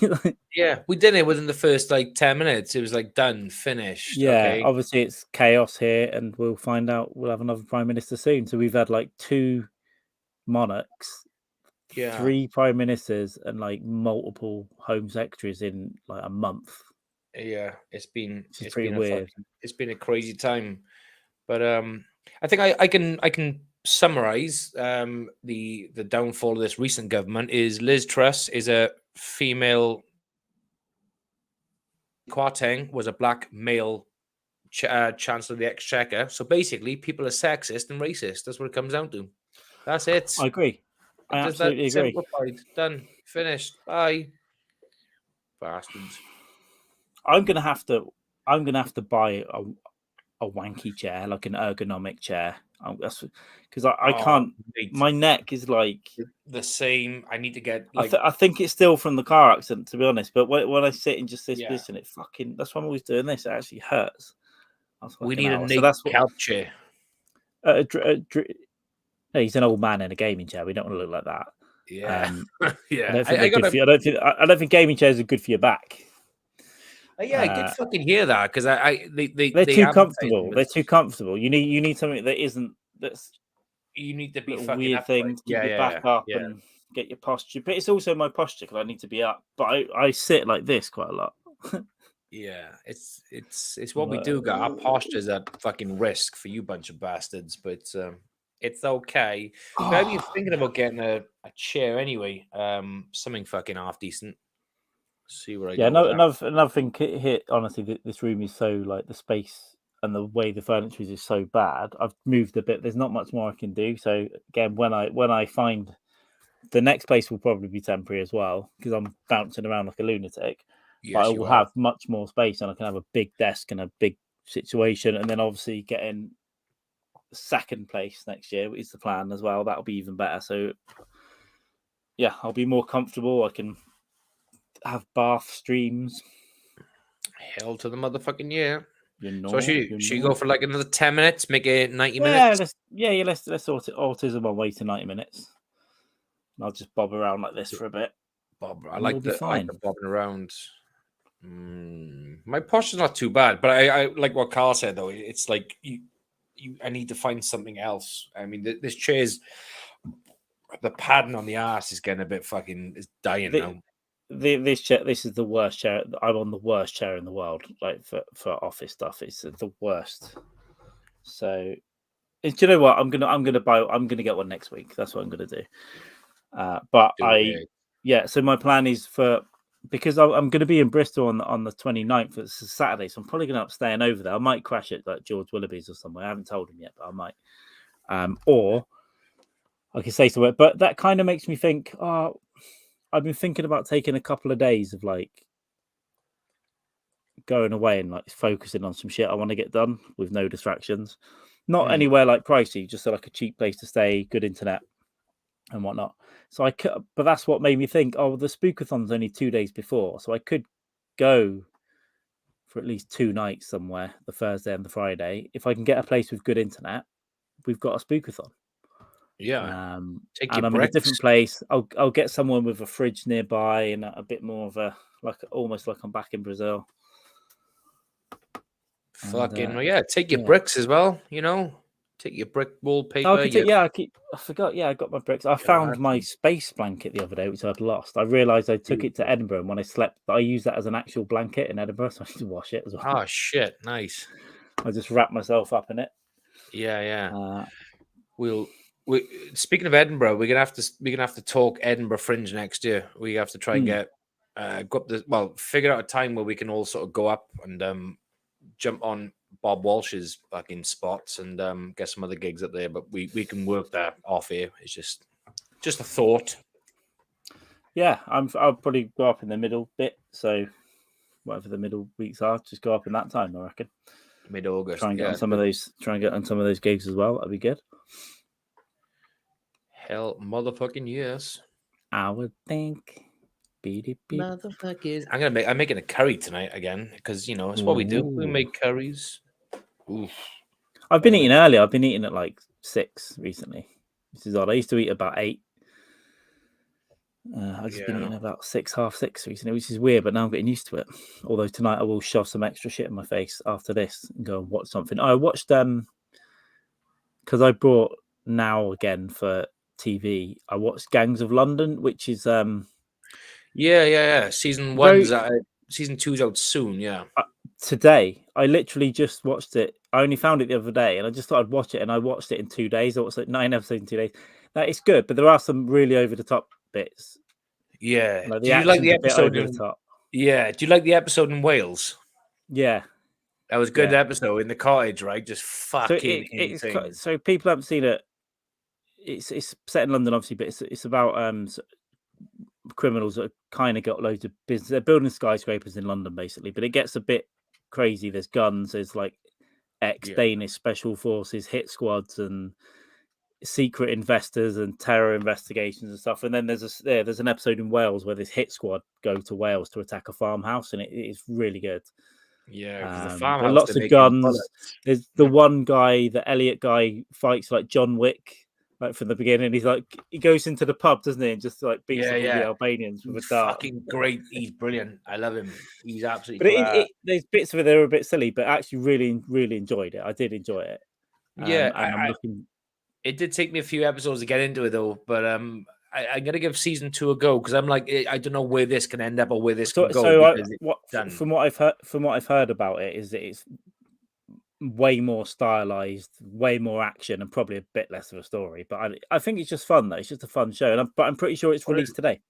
Yeah, we did it within the first like 10 minutes. It was like done, finished. Yeah, okay. Obviously it's chaos here, and we'll find out. We'll have another prime minister soon. So we've had like 2 monarchs. Yeah. 3 prime ministers and like multiple home secretaries in like a month. Yeah, it's been weird. It's been a crazy time, but I think I can summarize the downfall of this recent government is Liz Truss is a female. Kwarteng was a black male chancellor of the exchequer. So basically, people are sexist and racist. That's what it comes down to. That's it. I agree. I absolutely agree. Simplified. Done. Finished. Bye. Bastards. I'm gonna have to buy a wanky chair, like an ergonomic chair. Because I can't. Mate. My neck is like the same. I need to get. Like, I think it's still from the car accident, to be honest. But when I sit in just this position, it fucking. That's why I'm always doing this. It actually hurts. We need a naked couch chair. He's an old man in a gaming chair. We don't want to look like that. Yeah, yeah. I don't think gaming chairs are good for your back. Yeah, I can fucking hear that because they're too comfortable. They're too comfortable. You need something that isn't. That's you need to be fucking weird thing to keep your back up and get your posture. But it's also my posture because I need to be up. But I sit like this quite a lot. Yeah, it's what we do. Got our posture's at fucking risk for you bunch of bastards, but it's okay. I've been thinking about getting a chair anyway. Something fucking half decent. See where I go. Another thing here. Honestly, this room is so like the space and the way the furniture is so bad. I've moved a bit. There's not much more I can do. So again, when I find the next place will probably be temporary as well because I'm bouncing around like a lunatic. Yes, but I will have much more space and I can have a big desk and a big situation, and then obviously getting second place next year is the plan as well. That'll be even better. So yeah, I'll be more comfortable. I can have bath streams. Hell to the motherfucking yeah. So she go for like another 10 minutes, make it 90 minutes. Let's sort it autism on way to 90 minutes. I'll just bob around like this for a bit. I like the bobbing around. My posture's not too bad, but I like what Carl said though. It's like I need to find something else. I mean, this chair's the padding on the ass is getting a bit fucking is dying now. this chair. This is the worst chair. I'm on the worst chair in the world. Like for office stuff, it's the worst. So, do you know what? I'm gonna get one next week. That's what I'm gonna do. But so my plan is because I'm going to be in Bristol on the 29th. It's a Saturday, so I'm probably going to end up staying over there. I might crash it like George Willoughby's or somewhere. I haven't told him yet, but I might. Or I can say to it. But that kind of makes me think. Oh, I've been thinking about taking a couple of days of like going away and like focusing on some shit I want to get done with no distractions. Not anywhere like pricey, just like a cheap place to stay, good internet and whatnot. So but that's what made me think, oh, the Spookathon's only 2 days before. So I could go for at least 2 nights somewhere, the Thursday and the Friday. If I can get a place with good internet, we've got a Spookathon. Yeah. And I'm in a different place. I'll get someone with a fridge nearby and a bit more of a, almost like I'm back in Brazil. Take your bricks as well, Take your brick wallpaper. I forgot. Yeah, I got my bricks. I found my space blanket the other day, which I'd lost. I realised I took it to Edinburgh, and when I slept, I used that as an actual blanket in Edinburgh, so I need to wash it as well. Oh shit! Nice. I just wrapped myself up in it. Yeah. Speaking of Edinburgh, we're gonna have to talk Edinburgh Fringe next year. We have to try and get figure out a time where we can all sort of go up and jump on Bob Walsh's fucking spots and get some other gigs up there, but we can work that off here. It's just a thought. Yeah, I'll probably go up in the middle bit. So whatever the middle weeks are, just go up in that time, I reckon. Mid-August. Try and get on some of those gigs as well. That'd be good. Hell, motherfucking yes. I would think. Motherfuckers. I'm making a curry tonight again because it's what we do. We make curries. Oof. I've been eating early. I've been eating at like 6 recently. This is odd. I used to eat about 8. I've just been eating about 6, half 6 recently, which is weird, but now I'm getting used to it. Although tonight I will shove some extra shit in my face after this and go and watch something. I watched because I brought Now again for TV. I watched Gangs of London, which is Season 1's Season 2's out soon. Yeah. Today, I literally just watched it. I only found it the other day, and I just thought I'd watch it, and I watched it in 2 days. I watched like 9 episodes in 2 days. Now it's good, but there are some really over the top bits. Yeah. Like do you like the episode over the top? Yeah. Do you like the episode in Wales? Yeah. That was a good episode in the cottage, right? Just fucking insane. So people haven't seen it. It's set in London, obviously, but it's about criminals that kind of got loads of business. They're building skyscrapers in London, basically, but it gets a bit crazy. There's guns. There's like ex-Danish special forces, hit squads, and secret investors and terror investigations and stuff. And then there's an episode in Wales where this hit squad go to Wales to attack a farmhouse, and it's really good. Yeah, because the farmhouse, lots of guns. There's the one guy, the Elliot guy, fights like John Wick. Like from the beginning, he's like he goes into the pub, doesn't he, and just like beats up all the Albanians with a dart. Fucking great! He's brilliant. I love him. He's absolutely. But there's bits of it that are a bit silly, but actually really enjoyed it. I did enjoy it. It did take me a few episodes to get into it though, but I'm gonna give season 2 a go because I'm like I don't know where this can end up or where this can go. From what I've heard about it is that it's way more stylized, way more action, and probably a bit less of a story. But I think it's just fun though. It's just a fun show, but I'm pretty sure it's released today.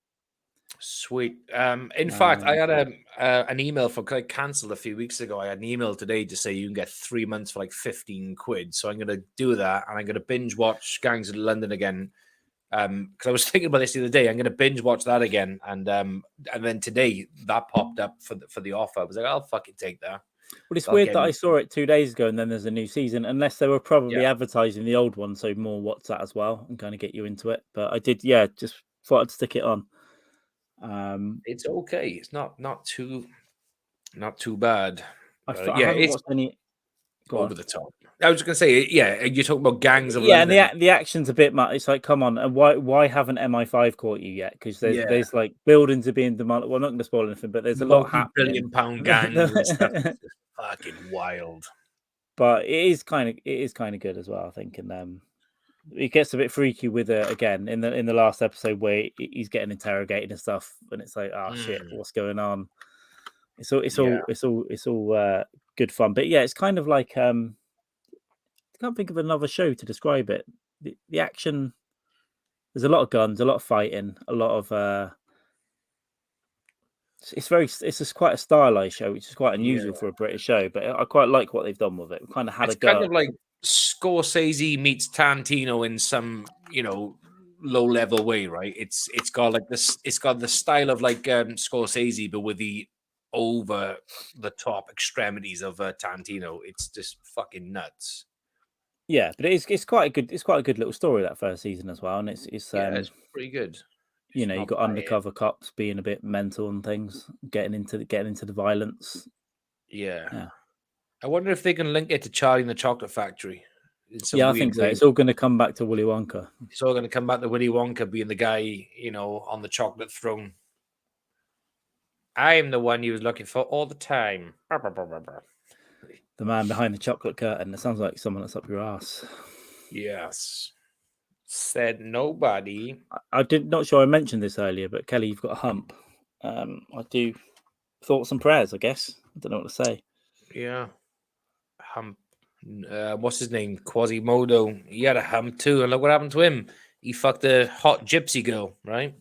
Sweet. In fact, I had an email from I cancelled a few weeks ago. I had an email today to say you can get 3 months for like 15 quid. So I'm going to do that, and I'm going to binge watch Gangs of London again. Because I was thinking about this the other day. I'm going to binge watch that again, and then today that popped up for the offer. I was like, I'll fucking take that. Well, it's weird that I saw it 2 days ago and then there's a new season, unless they were probably advertising the old one, so more watch that as well and kind of get you into it. But I did, just thought I'd stick it on. It's okay. It's not too bad. I haven't watched any over the top. I was just gonna say, you're talking about Gangs of London. And the action's a bit much. It's like, come on, and why haven't MI5 caught you yet? Because there's like buildings are being demolished. Well, I'm not going to spoil anything, but there's a lot happening. £1 billion gangs and stuff. It's just fucking wild. But it is kind of good as well, I think. And it gets a bit freaky with it again in the last episode where he's getting interrogated and stuff, and it's like, oh shit, what's going on? It's all good fun, but yeah, it's kind of like I can't think of another show to describe it. The action, there's a lot of guns, a lot of fighting, a lot of it's just quite a stylized show, which is quite unusual for a British show, but I quite like what they've done with it. We kind of had it's a go. kind of like Scorsese meets Tarantino in some, low level way, right? It's got like this. It's got the style of like Scorsese, but with the over the top extremities of Tarantino. It's just fucking nuts. Yeah, but it's quite a good little story, that first season as well, and it's pretty good. You know, you've got undercover cops being a bit mental and things, getting into the violence. Yeah. I wonder if they can link it to Charlie and the Chocolate Factory. I think so. It's all going to come back to Willy Wonka. It's all going to come back to Willy Wonka being the guy, on the chocolate throne. I am the one you was looking for all the time. The man behind the chocolate curtain. It sounds like someone that's up your ass. Yes. Said nobody. I did not sure I mentioned this earlier, but Kelly, you've got a hump. I do thoughts and prayers, I guess. I don't know what to say. Yeah. Hump. What's his name? Quasimodo. He had a hump too, and look what happened to him. He fucked a hot gypsy girl, right?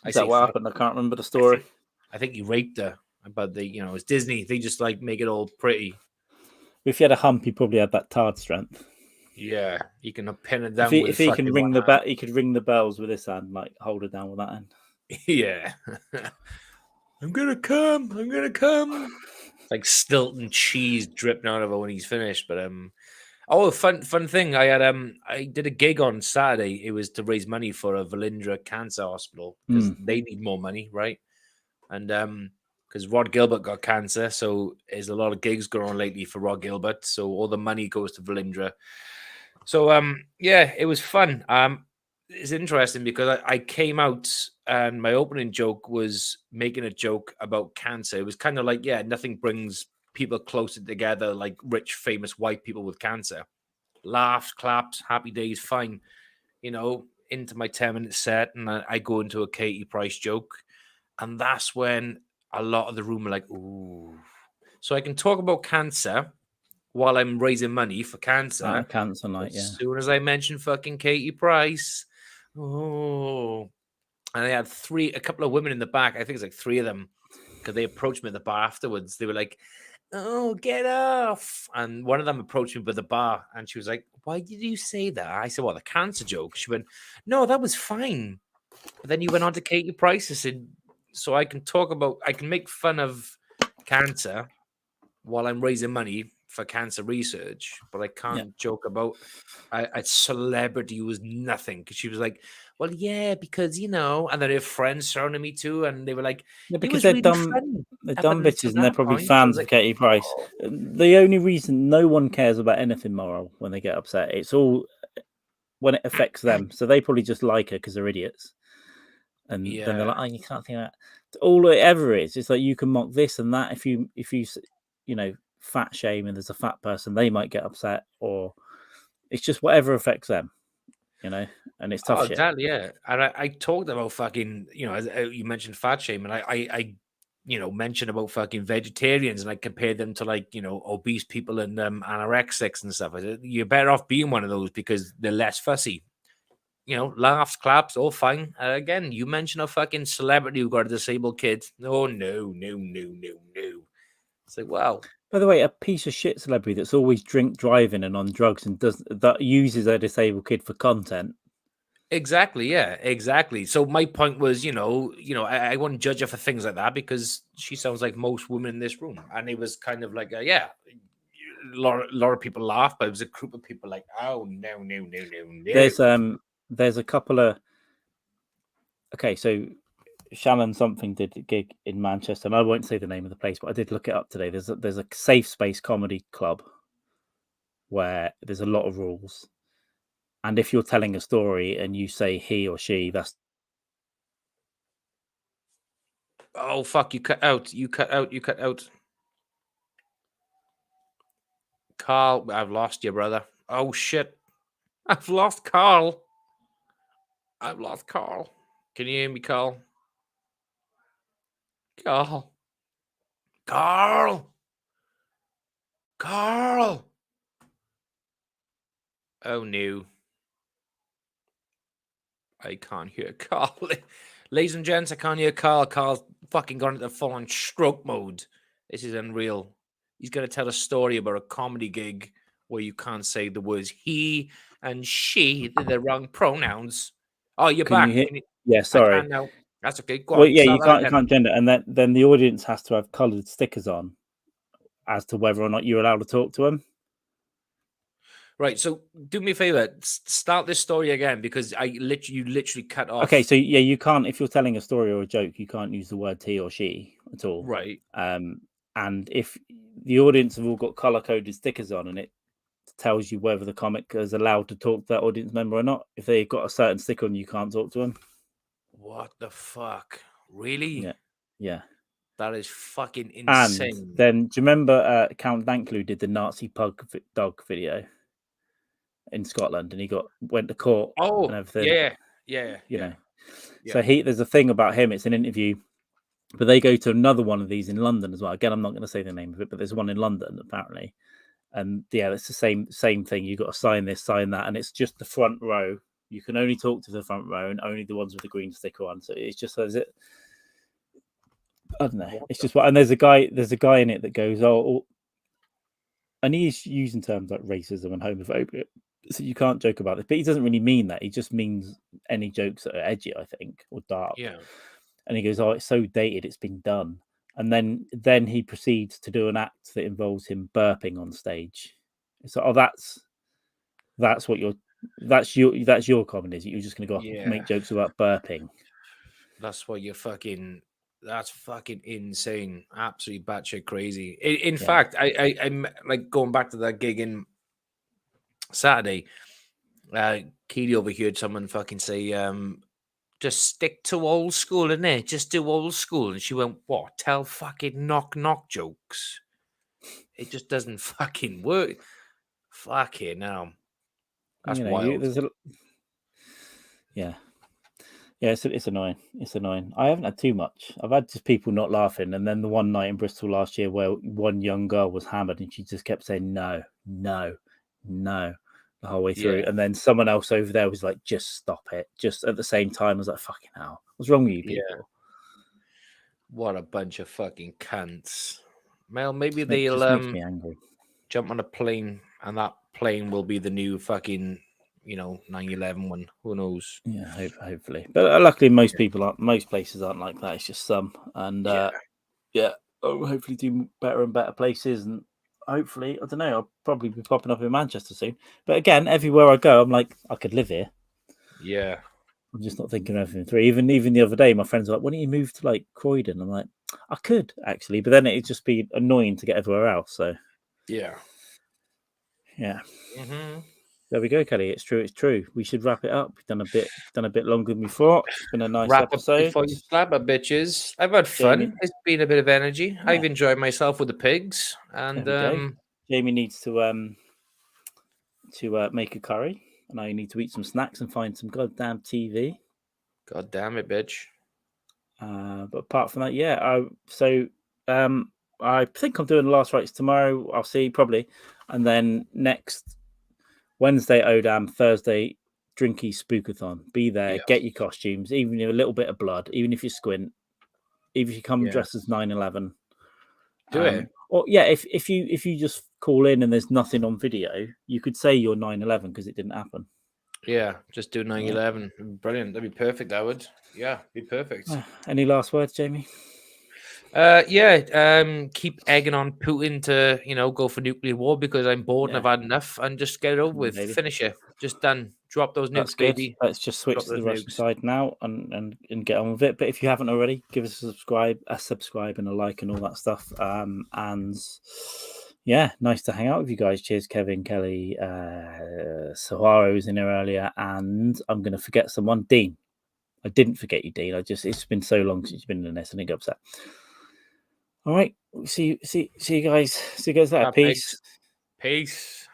Is that what happened? I can't remember the story. I think he raped her. But it's Disney. They just like make it all pretty. If he had a hump, he probably had that tard strength. Yeah, he can pin it down. If he can ring the bell, he could ring the bells with his hand, like hold it down with that hand. Yeah. I'm gonna come. It's like Stilton cheese dripping out of her when he's finished. But fun thing. I did a gig on Saturday. It was to raise money for a Velindre Cancer Hospital because they need more money, right? And because Rod Gilbert got cancer, so there's a lot of gigs going on lately for Rod Gilbert. So all the money goes to Velindre. So it was fun. It's interesting because I came out and my opening joke was making a joke about cancer. It was kind of like, nothing brings people closer together like rich, famous white people with cancer. Laughs, claps, happy days, fine. Into my 10-minute set, and I go into a Katie Price joke. And that's when a lot of the room are like, ooh. So I can talk about cancer while I'm raising money for cancer. Cancer night, As soon as I mention fucking Katie Price, and I had a couple of women in the back. I think it's like 3 of them, because they approached me at the bar afterwards. They were like, "Oh, get off!" And one of them approached me by the bar, and she was like, "Why did you say that?" I said, "Well, the cancer joke." She went, "No, that was fine." But then you went on to Katie Price. I said, "So I can make fun of cancer while I'm raising money for cancer research, but I can't joke about a celebrity who was nothing." Because she was like, "Well, yeah, because and then her friends surrounded me too, and they were like, because they're dumb bitches, and they're probably fans of Katie Price. The only reason no one cares about anything moral when they get upset, it's all when it affects them. So they probably just like her because they're idiots, and then they're like, "Oh, you can't think that." All it ever is, it's like you can mock this and that. If you fat shame and there's a fat person, they might get upset, or it's just whatever affects them, and it's tough shit. Exactly, yeah. And I talked about fucking, as you mentioned fat shame, and I mentioned about fucking vegetarians, and I compared them to like, obese people and anorexics and stuff. I said, you're better off being one of those because they're less fussy. Laughs, claps, all fine. Again, you mentioned a fucking celebrity who got a disabled kid. Oh, no. It's like, wow. By the way, a piece of shit celebrity that's always driving and on drugs and that uses a disabled kid for content. Exactly, yeah, exactly. So my point was, I wouldn't judge her for things like that because she sounds like most women in this room, and it was kind of like, a lot of people laughed, but it was a group of people like, oh no. There's a couple of so Shannon something did a gig in Manchester, and I won't say the name of the place, but I did look it up today. There's a safe space comedy club where there's a lot of rules, and if you're telling a story and you say he or she, that's oh fuck, you cut out. Carl, I've lost you, brother. Oh shit. I've lost Carl. I've lost Carl. Can you hear me, Carl? Carl. Carl. Carl. Oh no. I can't hear Carl. Ladies and gents, I can't hear Carl. Carl's fucking gone into full-on stroke mode. This is unreal. He's going to tell a story about a comedy gig where you can't say the words he and she. They're the wrong pronouns. Oh, you're Can back. you hear? Yeah, I sorry. can now. That's okay. Go Well, on. yeah, Start you that can't again. gender, and then the audience has to have coloured stickers on as to whether or not you're allowed to talk to them. Right. So do me a favor. Start this story again because you literally cut off. Okay, so yeah, you can't, if you're telling a story or a joke, you can't use the word he or she at all. Right. And if the audience have all got color coded stickers on, and it tells you whether the comic is allowed to talk to that audience member or not. If they've got a certain sticker on, you can't talk to them. What the fuck? Really? Yeah. That is fucking insane. And then, do you remember Count Danklu did the Nazi pug dog video in Scotland, and he went to court and everything? Yeah. You know. So there's a thing about him. It's an interview, but they go to another one of these in London as well. Again, I'm not going to say the name of it, but there's one in London apparently. And yeah, it's the same thing. You've got to sign this, sign that, and it's just the front row. You can only talk to the front row, and only the ones with the green sticker on. So it's just as it. I don't know. It's just what, and there's a guy in it that goes, oh, and he's using terms like racism and homophobia. So you can't joke about this, but he doesn't really mean that. He just means any jokes that are edgy, I think, or dark. Yeah. And he goes, oh, it's so dated, it's been done. And then he proceeds to do an act that involves him burping on stage. So, oh, that's your comedy, is it? You're just going to go off and make jokes about burping. That's what you're fucking. That's fucking insane. Absolutely batshit crazy. In fact, I'm like going back to that gig in Saturday. Keely overheard someone fucking say, just stick to old school, innit? Just do old school. And she went, what? Tell fucking knock jokes. It just doesn't fucking work. Fucking now. That's wild. Yeah, it's annoying. It's annoying. I haven't had too much. I've had just people not laughing. And then the one night in Bristol last year where one young girl was hammered and she just kept saying, no, the whole way through. And then someone else over there was like, just stop it. Just at the same time, I was like, fucking hell. What's wrong with you people? Yeah. What a bunch of fucking cunts. Well, maybe they'll just makes me angry. Jump on a plane and that plane will be the new fucking, 9/11 one. Who knows? Yeah, hopefully. But luckily most places aren't like that. It's just some. And I'll hopefully do better and better places, and hopefully, I don't know, I'll probably be popping up in Manchester soon. But again, everywhere I go, I'm like, I could live here. Yeah. I'm just not thinking of everything through. Even the other day, my friends were like, why don't you move to like Croydon? I'm like, I could actually, but then it'd just be annoying to get everywhere else. So yeah. Mm-hmm. There we go, Kelly. It's true. We should wrap it up. We've done a bit longer than we thought. It's been a nice episode. Before you slap it, bitches. I've had fun. Jamie. It's been a bit of energy. Yeah. I've enjoyed myself with the pigs. And Jamie needs to make a curry, and I need to eat some snacks and find some goddamn TV. God damn it, bitch. But apart from that, I think I'm doing the last rites tomorrow. I'll see, probably. And then next Wednesday, Odam, Thursday, Drinky Spookathon. Be there, get your costumes, even a little bit of blood, even if you squint, even if you come dressed as 9/11. Do it. Or if you just call in and there's nothing on video, you could say you're 9/11 because it didn't happen. Yeah, just do 9/11. Brilliant. That'd be perfect, that would. Yeah, be perfect. Any last words, Jamie? Keep egging on Putin to, go for nuclear war because I'm bored and I've had enough, and just get it over with. Maybe. Finish it. Just done. Drop those nukes, baby. Let's just switch to the Russian side now and get on with it. But if you haven't already, give us a subscribe and a like and all that stuff. And yeah, nice to hang out with you guys. Cheers, Kevin, Kelly, Sahara was in here earlier, and I'm gonna forget someone. Dean. I didn't forget you, Dean. it's been so long since you've been in this, and I get upset. All right. See you guys. See you guys later. Peace. Peace.